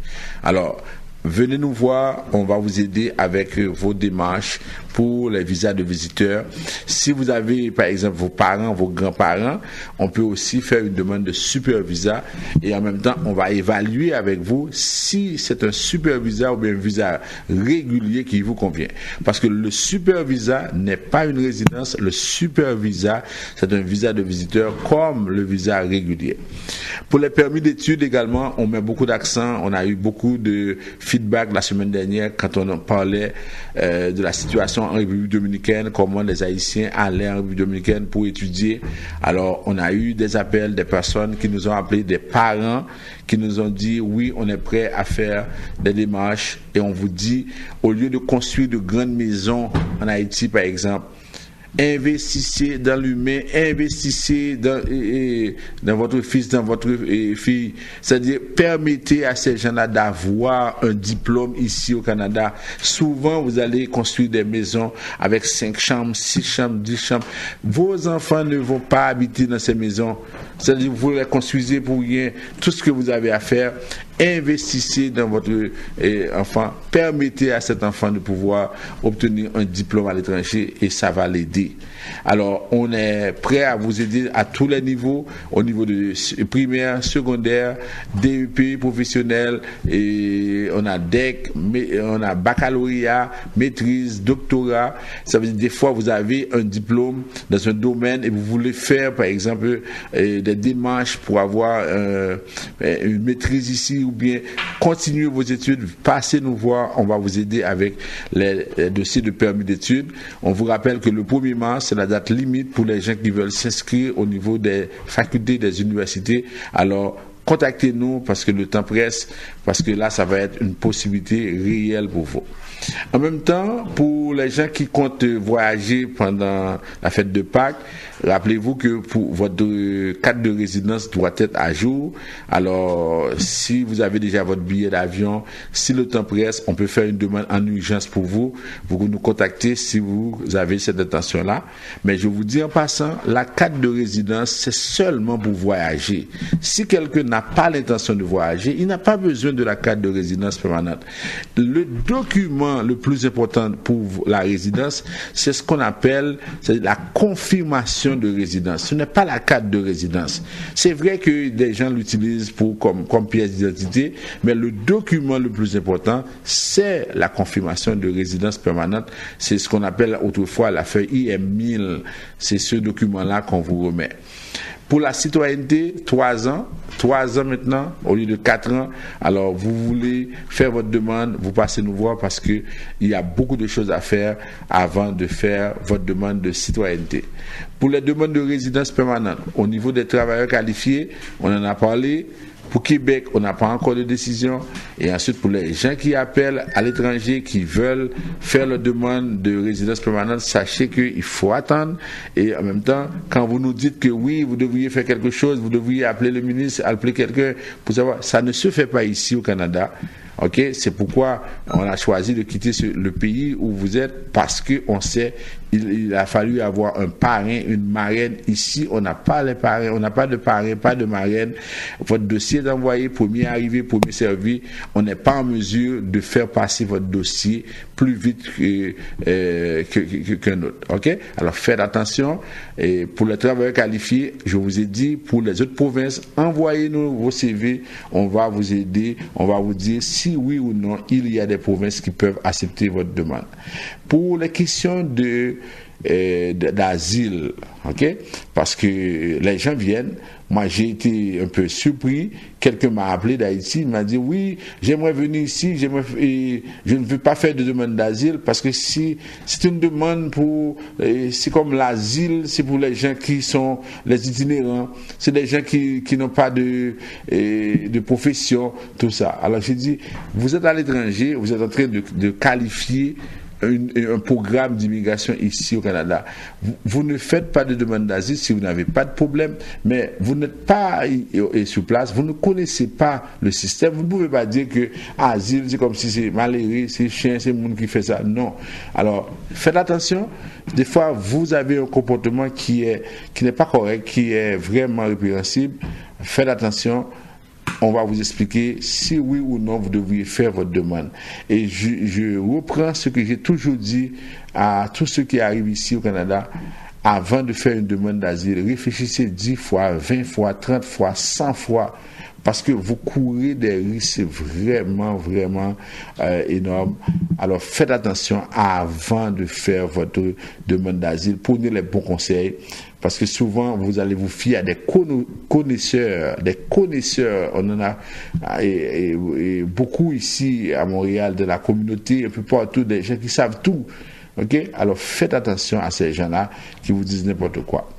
Alors, venez nous voir, on va vous aider avec vos démarches pour les visas de visiteurs. Si vous avez, par exemple, vos parents, vos grands-parents, on peut aussi faire une demande de super visa et en même temps, on va évaluer avec vous si c'est un super visa ou bien un visa régulier qui vous convient. Parce que le super visa n'est pas une résidence, le super visa, c'est un visa de visiteur comme le visa régulier. Pour les permis d'études également, on met beaucoup d'accent, on a eu beaucoup de feedback la semaine dernière quand on en parlait de la situation en République dominicaine, comment les Haïtiens allaient en République dominicaine pour étudier. Alors, on a eu des appels, des personnes qui nous ont appelés, des parents qui nous ont dit oui, on est prêt à faire des démarches et on vous dit, au lieu de construire de grandes maisons en Haïti par exemple, investissez dans l'humain, investissez dans votre fils, dans votre fille. C'est-à-dire, permettez à ces gens-là d'avoir un diplôme ici au Canada. Souvent, vous allez construire des maisons avec 5 chambres, 6 chambres, 10 chambres. Vos enfants ne vont pas habiter dans ces maisons. C'est-à-dire, vous les construisez pour rien. Tout ce que vous avez à faire, investissez dans votre enfant. Permettez à cet enfant de pouvoir obtenir un diplôme à l'étranger et ça va l'aider. Alors, on est prêt à vous aider à tous les niveaux, au niveau de primaire, secondaire, DEP, professionnel, et on a DEC, on a baccalauréat, maîtrise, doctorat. Ça veut dire des fois vous avez un diplôme dans un domaine et vous voulez faire, par exemple, des démarches pour avoir une maîtrise ici ou bien continuer vos études, passez nous voir, on va vous aider avec les dossiers de permis d'études. On vous rappelle que le 1er mars, c'est la date limite pour les gens qui veulent s'inscrire au niveau des facultés, des universités. Alors, contactez-nous parce que le temps presse, parce que là, ça va être une possibilité réelle pour vous. En même temps, pour les gens qui comptent voyager pendant la fête de Pâques, rappelez-vous que pour votre carte de résidence doit être à jour. Alors, si vous avez déjà votre billet d'avion, si le temps presse, on peut faire une demande en urgence pour vous. Vous nous contactez si vous avez cette intention-là. Mais je vous dis en passant, la carte de résidence, c'est seulement pour voyager. Si quelqu'un n'a pas l'intention de voyager, il n'a pas besoin de la carte de résidence permanente. Le document le plus important pour la résidence, c'est ce qu'on appelle la confirmation de résidence. Ce n'est pas la carte de résidence. C'est vrai que des gens l'utilisent comme pièce d'identité, mais le document le plus important, c'est la confirmation de résidence permanente. C'est ce qu'on appelle autrefois la feuille IM1000. C'est ce document-là qu'on vous remet. Pour la citoyenneté, 3 ans maintenant, au lieu de 4 ans. Alors, vous voulez faire votre demande, vous passez nous voir parce que il y a beaucoup de choses à faire avant de faire votre demande de citoyenneté. Pour les demandes de résidence permanente, au niveau des travailleurs qualifiés, on en a parlé. Pour Québec, on n'a pas encore de décision. Et ensuite, pour les gens qui appellent à l'étranger, qui veulent faire leur demande de résidence permanente, sachez qu'il faut attendre. Et en même temps, quand vous nous dites que oui, vous devriez faire quelque chose, vous devriez appeler le ministre, appeler quelqu'un pour savoir, ça ne se fait pas ici au Canada. Ok, c'est pourquoi on a choisi de quitter le pays où vous êtes, parce que on sait il a fallu avoir un parrain, une marraine. Ici, on n'a pas les parrains, on n'a pas de parrain, pas de marraine. Votre dossier est envoyé, premier arrivé, premier servi. On n'est pas en mesure de faire passer votre dossier plus vite qu'un autre. Ok? Alors faites attention. Et pour les travailleurs qualifiés, je vous ai dit, pour les autres provinces, envoyez-nous vos CV. On va vous aider. On va vous dire si oui ou non il y a des provinces qui peuvent accepter votre demande. Pour les questions d'asile, ok? Parce que les gens viennent. Moi, j'ai été un peu surpris. Quelqu'un m'a appelé d'Haïti, il m'a dit oui, j'aimerais venir ici, je ne veux pas faire de demande d'asile parce que si c'est une demande pour, c'est comme l'asile, c'est pour les gens qui sont les itinérants, c'est des gens qui n'ont pas de profession, tout ça. Alors j'ai dit, vous êtes à l'étranger, vous êtes en train de qualifier un programme d'immigration ici au Canada. Vous ne faites pas de demande d'asile si vous n'avez pas de problème, mais vous n'êtes pas sur place, vous ne connaissez pas le système, vous ne pouvez pas dire que asile c'est comme si c'est malheureux, c'est chien, c'est le monde qui fait ça. Non. Alors, faites attention. Des fois, vous avez un comportement qui n'est pas correct, qui est vraiment répréhensible. Faites attention. on va vous expliquer si oui ou non vous devriez faire votre demande. Et je reprends ce que j'ai toujours dit à tous ceux qui arrivent ici au Canada. Avant de faire une demande d'asile, réfléchissez 10 fois, 20 fois, 30 fois, 100 fois, parce que vous courez des risques vraiment énormes. Alors faites attention avant de faire votre demande d'asile. Prenez les bons conseils, parce que souvent vous allez vous fier à des connaisseurs, on en a et beaucoup ici à Montréal, de la communauté, un peu partout, des gens qui savent tout. Ok, alors faites attention à ces gens-là qui vous disent n'importe quoi.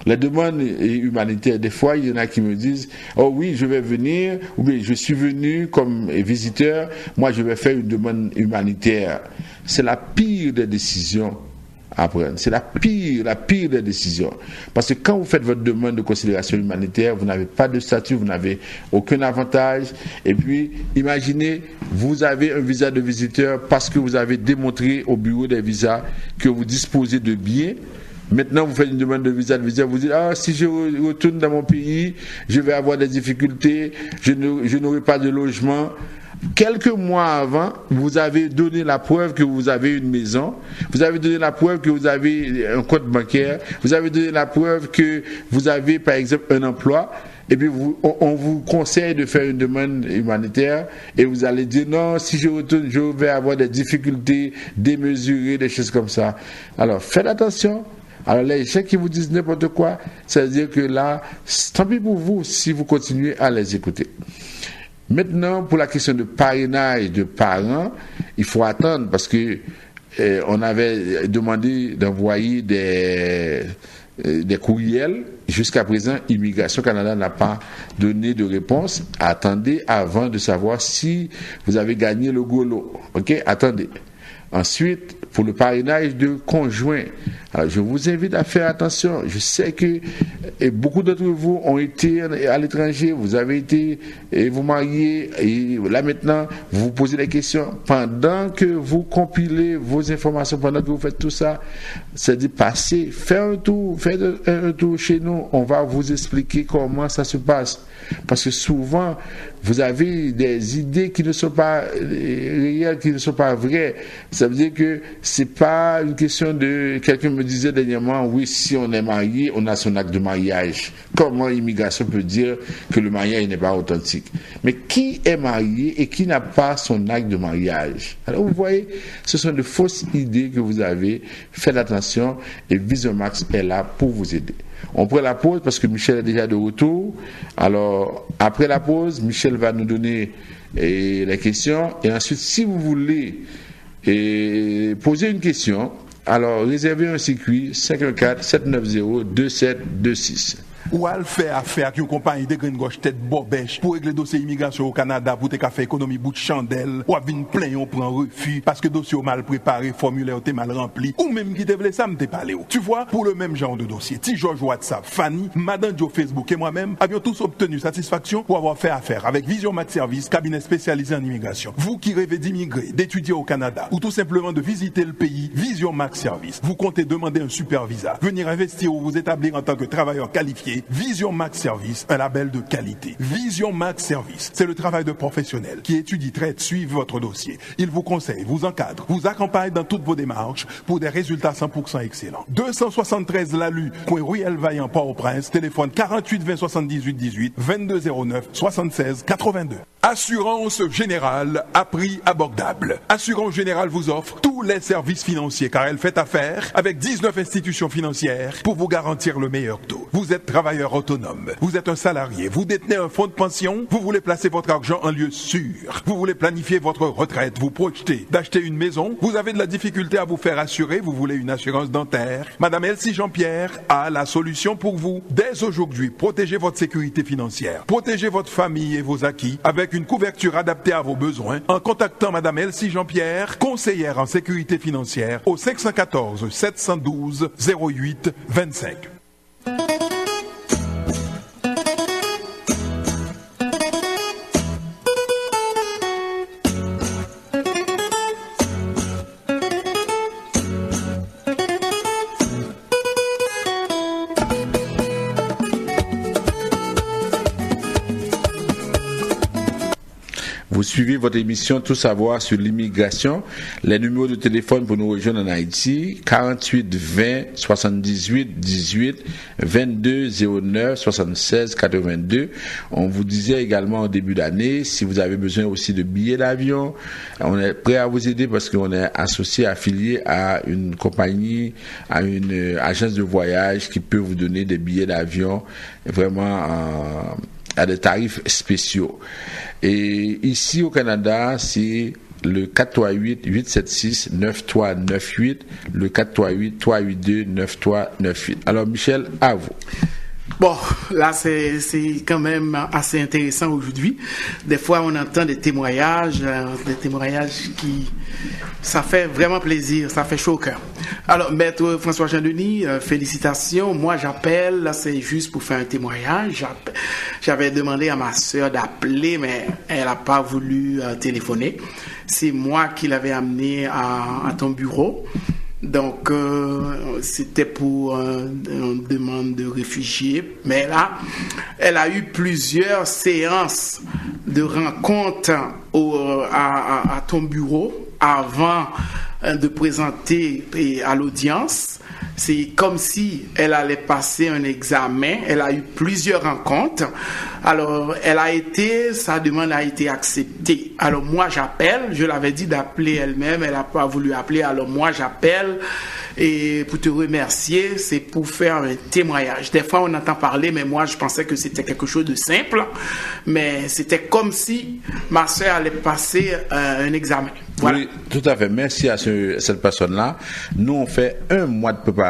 Les demandes humanitaires, des fois, il y en a qui me disent « Oh oui, je vais venir, ou bien je suis venu comme visiteur, moi je vais faire une demande humanitaire. » C'est la pire des décisions à prendre. C'est la pire des décisions. Parce que quand vous faites votre demande de considération humanitaire, vous n'avez pas de statut, vous n'avez aucun avantage. Et puis, imaginez, vous avez un visa de visiteur parce que vous avez démontré au bureau des visas que vous disposez de biens. Maintenant, vous faites une demande de visa, vous dites, si je retourne dans mon pays, je vais avoir des difficultés, je n'aurai pas de logement. Quelques mois avant, vous avez donné la preuve que vous avez une maison, vous avez donné la preuve que vous avez un compte bancaire, vous avez donné la preuve que vous avez, par exemple, un emploi, et puis on vous conseille de faire une demande humanitaire, et vous allez dire, non, si je retourne, je vais avoir des difficultés démesurées, des choses comme ça. Alors, faites attention. Alors les gens qui vous disent n'importe quoi, ça veut dire que là, tant pis pour vous si vous continuez à les écouter. Maintenant, pour la question de parrainage de parents, il faut attendre parce que on avait demandé d'envoyer des courriels. Jusqu'à présent, Immigration Canada n'a pas donné de réponse. Attendez avant de savoir si vous avez gagné le gros lot. Ok, attendez. Ensuite, pour le parrainage de conjoints, alors je vous invite à faire attention. Je sais que beaucoup d'entre vous ont été à l'étranger, vous avez été et vous mariez, et là maintenant, vous vous posez des questions. Pendant que vous compilez vos informations, pendant que vous faites tout ça, c'est-à-dire passez, faites un tour chez nous, on va vous expliquer comment ça se passe. Parce que souvent, vous avez des idées qui ne sont pas réelles, qui ne sont pas vraies. Ça veut dire que c'est pas une question de... Quelqu'un me disait dernièrement, oui, si on est marié, on a son acte de mariage. Comment l'immigration peut dire que le mariage n'est pas authentique? Mais qui est marié et qui n'a pas son acte de mariage? Alors vous voyez, ce sont de fausses idées que vous avez. Faites attention et Vision Max est là pour vous aider. On prend la pause parce que Michel est déjà de retour. Alors, après la pause, Michel va nous donner les questions. Et ensuite, si vous voulez poser une question, alors réservez un circuit 514-790-2726. Ou à le faire affaire avec une compagnie de green gauche tête bobèche pour régler le dossier immigration au Canada pour te faire économie bout de chandelle ou à venir plein on prend refus parce que dossier mal préparé, formulaire t'es mal rempli ou même qui te voulait ça me t'es parlé. Tu vois, pour le même genre de dossier, T. George WhatsApp, Fanny, Madame Joe Facebook et moi-même avions tous obtenu satisfaction pour avoir fait affaire avec Vision Max Service, cabinet spécialisé en immigration. Vous qui rêvez d'immigrer, d'étudier au Canada ou tout simplement de visiter le pays, Vision Max Service, vous comptez demander un super visa, venir investir ou vous établir en tant que travailleur qualifié. Vision Max Service, un label de qualité. Vision Max Service, c'est le travail de professionnels qui étudie, traite, suivent votre dossier. Il vous conseille, vous encadre, vous accompagne dans toutes vos démarches pour des résultats 100% excellents. 273 Lalu, coin Ruelle Vaillant, Port-au-Prince, téléphone 48 20 78 18, 2209 76 82. Assurance Générale à prix abordable. Assurance Générale vous offre tous les services financiers car elle fait affaire avec 19 institutions financières pour vous garantir le meilleur taux. Vous êtes travailleur autonome, vous êtes un salarié, vous détenez un fonds de pension, vous voulez placer votre argent en lieu sûr, vous voulez planifier votre retraite, vous projetez d'acheter une maison, vous avez de la difficulté à vous faire assurer, vous voulez une assurance dentaire. Madame Elsie Jean-Pierre a la solution pour vous. Dès aujourd'hui, protégez votre sécurité financière, protégez votre famille et vos acquis avec une couverture adaptée à vos besoins en contactant Madame Elsie Jean-Pierre, conseillère en sécurité financière au 514 712 08 25. suivez votre émission Tout savoir sur l'immigration. Les numéros de téléphone pour nous rejoindre en Haïti, 48 20 78 18 22 09 76 82. On vous disait également au début d'année, si vous avez besoin aussi de billets d'avion, on est prêt à vous aider parce qu'on est associé, affilié à une compagnie, à une agence de voyage qui peut vous donner des billets d'avion vraiment à des tarifs spéciaux. Et ici au Canada, c'est le 438-876-9398, le 438-382-9398. Alors Michel, à vous. Bon, là, c'est quand même assez intéressant aujourd'hui. Des fois, on entend des témoignages qui... Ça fait vraiment plaisir, ça fait chaud au cœur. Alors, Maître François Jean-Denis, félicitations. Moi, j'appelle, là, c'est juste pour faire un témoignage. J'avais demandé à ma sœur d'appeler, mais elle n'a pas voulu téléphoner. C'est moi qui l'avais amené à ton bureau. Donc, c'était pour une demande de réfugiés. Mais là, elle a eu plusieurs séances de rencontres à ton bureau avant de présenter à l'audience. C'est comme si elle allait passer un examen. Elle a eu plusieurs rencontres. Alors, sa demande a été acceptée. Alors, moi, j'appelle. Je l'avais dit d'appeler elle-même. Elle n'a pas voulu appeler. Alors, moi, j'appelle. Et pour te remercier, c'est pour faire un témoignage. Des fois, on entend parler, mais moi, je pensais que c'était quelque chose de simple. Mais c'était comme si ma soeur allait passer un examen. Voilà. Oui, tout à fait. Merci à cette personne-là. Nous, on fait 1 mois de préparation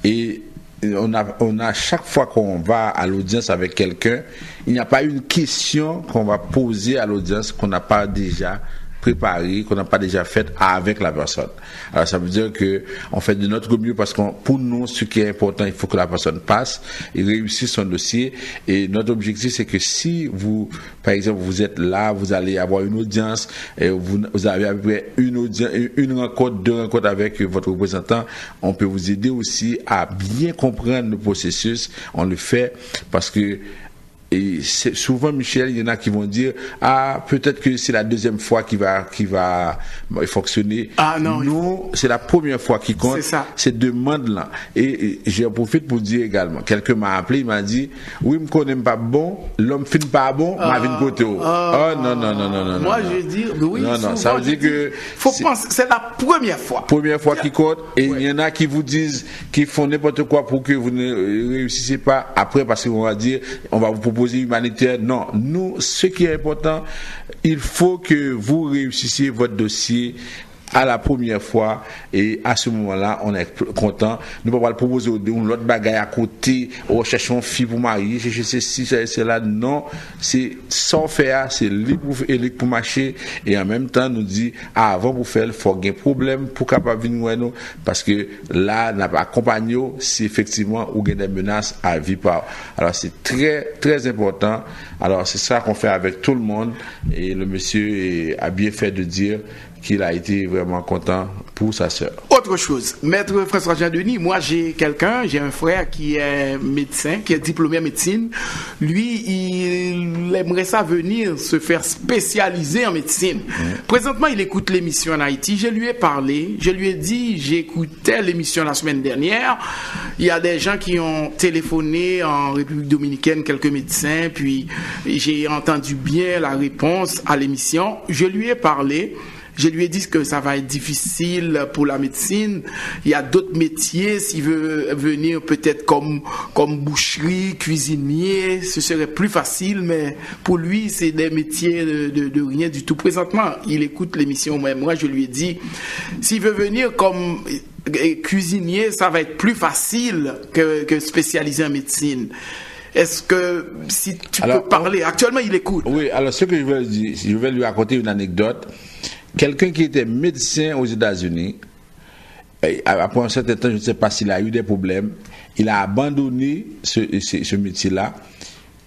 et on a chaque fois qu'on va à l'audience avec quelqu'un, il n'y a pas une question qu'on va poser à l'audience qu'on n'a pas déjà préparé, qu'on n'a pas déjà fait avec la personne. Alors ça veut dire que on fait de notre mieux parce que pour nous, ce qui est important, il faut que la personne passe et réussisse son dossier. Et notre objectif, c'est que si vous, par exemple, vous êtes là, vous allez avoir une audience, et vous avez à peu près une rencontre, 2 rencontres avec votre représentant, on peut vous aider aussi à bien comprendre le processus. On le fait parce que et souvent, Michel, il y en a qui vont dire peut-être que c'est la 2e fois qui va fonctionner. Non, nous, c'est la première fois qui compte. C'est ça. Cette demande-là. Et j'en profite pour dire également, quelqu'un m'a appelé, il m'a dit oui, me connais pas bon, l'homme fin pas bon, m'a vu côté. Non. Moi, je dis oui. Non, ça veut dire que faut penser, c'est la première fois. Première fois qui compte. Et il y en a qui vous disent, qui font n'importe quoi pour que vous ne réussissez pas après, parce qu'on va dire, on va vous proposer humanitaire. Non, nous, ce qui est important, il faut que vous réussissiez votre dossier à la première fois et à ce moment-là, on est content. Nous ne pouvons pas le proposer l'autre bagaille à côté, cherchons une fille pour marier, chercher ceci, cela. Non, c'est sans faire, c'est libre pour marcher et en même temps, nous dit, avant pour faire, il faut qu'il y ait un problème pour capable venir nous parce que là, n'a pas accompagné si effectivement, ou il y a des menaces à vie par. Alors, c'est très, très important. Alors, c'est ça qu'on fait avec tout le monde et le monsieur a bien fait de dire qu'il a été vraiment content pour sa sœur. Autre chose, Maître François Jean-Denis, moi j'ai un frère qui est médecin, qui est diplômé en médecine. Lui, il aimerait ça venir se faire spécialiser en médecine. Présentement, il écoute l'émission en Haïti. Je lui ai parlé, je lui ai dit, j'écoutais l'émission la semaine dernière. Il y a des gens qui ont téléphoné en République Dominicaine, quelques médecins, puis j'ai entendu bien la réponse à l'émission. Je lui ai parlé. Je lui ai dit que ça va être difficile pour la médecine. Il y a d'autres métiers. S'il veut venir peut-être comme boucherie, cuisinier, ce serait plus facile. Mais pour lui, c'est des métiers de rien du tout. Présentement, il écoute l'émission. Moi, je lui ai dit, s'il veut venir comme cuisinier, ça va être plus facile que spécialisé en médecine. Est-ce que, si tu peux parler, actuellement il écoute. Oui, alors ce que je veux dire, je vais lui raconter une anecdote. Quelqu'un qui était médecin aux États-Unis, après un certain temps, je ne sais pas s'il a eu des problèmes, il a abandonné ce métier-là.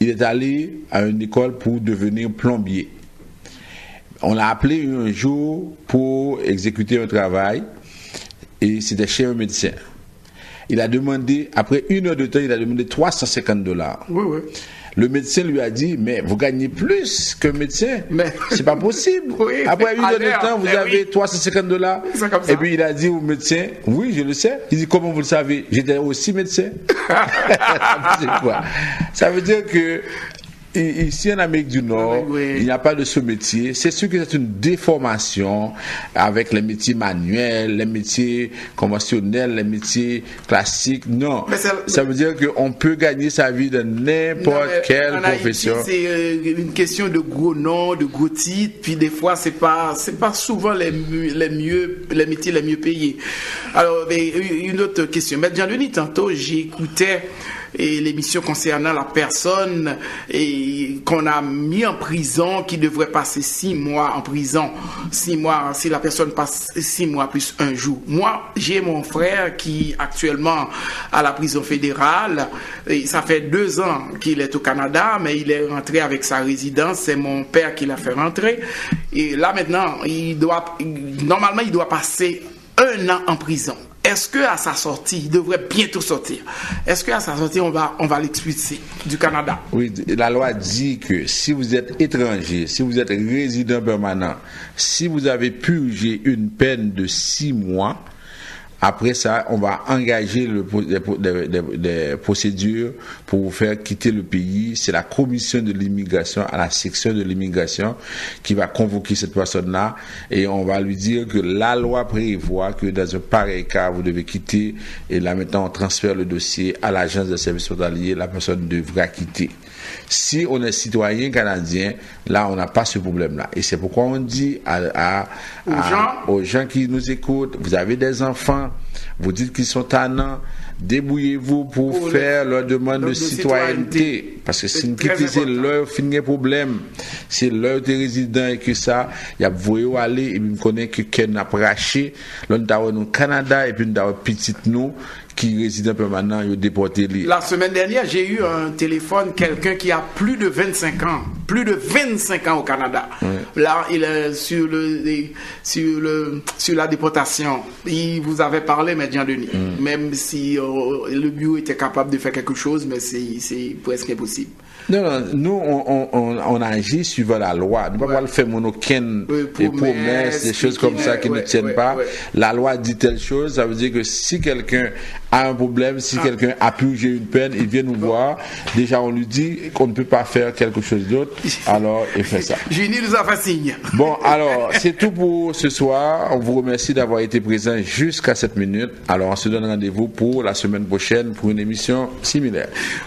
Il est allé à une école pour devenir plombier. On l'a appelé un jour pour exécuter un travail et c'était chez un médecin. Il a demandé, après 1 heure de temps, il a demandé $350. Oui. Le médecin lui a dit, mais vous gagnez plus qu'un médecin. Mais c'est pas possible. Oui, après 8 heures de temps, vous avez $350. Et puis il a dit au médecin, oui, je le sais. Il dit, comment vous le savez? J'étais aussi médecin. Ça veut dire que ici en Amérique du Nord, il n'y a pas de ce métier. C'est sûr que c'est une déformation avec les métiers manuels, les métiers conventionnels, les métiers classiques. Non, ça veut dire qu'on peut gagner sa vie de n'importe quelle profession. C'est une question de gros noms, de gros titres. Puis des fois, c'est pas souvent les métiers les mieux payés. Alors, une autre question. Maître Jean-Denis, tantôt, j'écoutais l'émission concernant la personne qu'on a mis en prison, qui devrait passer 6 mois en prison. 6 mois, si la personne passe 6 mois plus 1 jour. Moi, j'ai mon frère qui actuellement à la prison fédérale. Et ça fait 2 ans qu'il est au Canada, mais il est rentré avec sa résidence. C'est mon père qui l'a fait rentrer. Et là maintenant, normalement, il doit passer 1 an en prison. Est-ce qu'à sa sortie, il devrait bientôt sortir? Est-ce qu'à sa sortie, on va l'expulser du Canada? Oui, la loi dit que si vous êtes étranger, si vous êtes résident permanent, si vous avez purgé une peine de 6 mois, après ça, on va engager des procédures pour vous faire quitter le pays. C'est la commission de l'immigration, à la section de l'immigration, qui va convoquer cette personne-là et on va lui dire que la loi prévoit que dans un pareil cas, vous devez quitter et là maintenant on transfère le dossier à l'agence de services frontaliers, la personne devra quitter. Si on est citoyen canadien, là on n'a pas ce problème-là. Et c'est pourquoi on dit aux gens qui nous écoutent, vous avez des enfants, vous dites qu'ils sont tannants, débrouillez-vous pour faire leur demande de citoyenneté. Parce que si vous quittez, c'est leur fin problème. C'est leur de résident et que ça, il y a voulu aller et puis me connaît que quelqu'un a raché, l'on d'avoir au Canada et puis d'avoir petit nous qui résident permanent, ils ont déporté. La semaine dernière, j'ai eu un téléphone, quelqu'un qui a plus de 25 ans au Canada. Oui. Là, il est sur la déportation. Il vous avait parlé, mais Jean-Denis, même si le bureau était capable de faire quelque chose, mais c'est presque impossible. Non, nous, on agit suivant la loi. Nous ne pouvons pas le faire aucune promesses, des choses comme ça qui ne tiennent pas. La loi dit telle chose, ça veut dire que si quelqu'un a un problème, si quelqu'un a purgé une peine, il vient nous voir. Déjà, on lui dit qu'on ne peut pas faire quelque chose d'autre, alors il fait ça. Junie nous a fait signe. Bon, alors, c'est tout pour ce soir. On vous remercie d'avoir été présent jusqu'à cette minute. Alors, on se donne rendez-vous pour la semaine prochaine pour une émission similaire.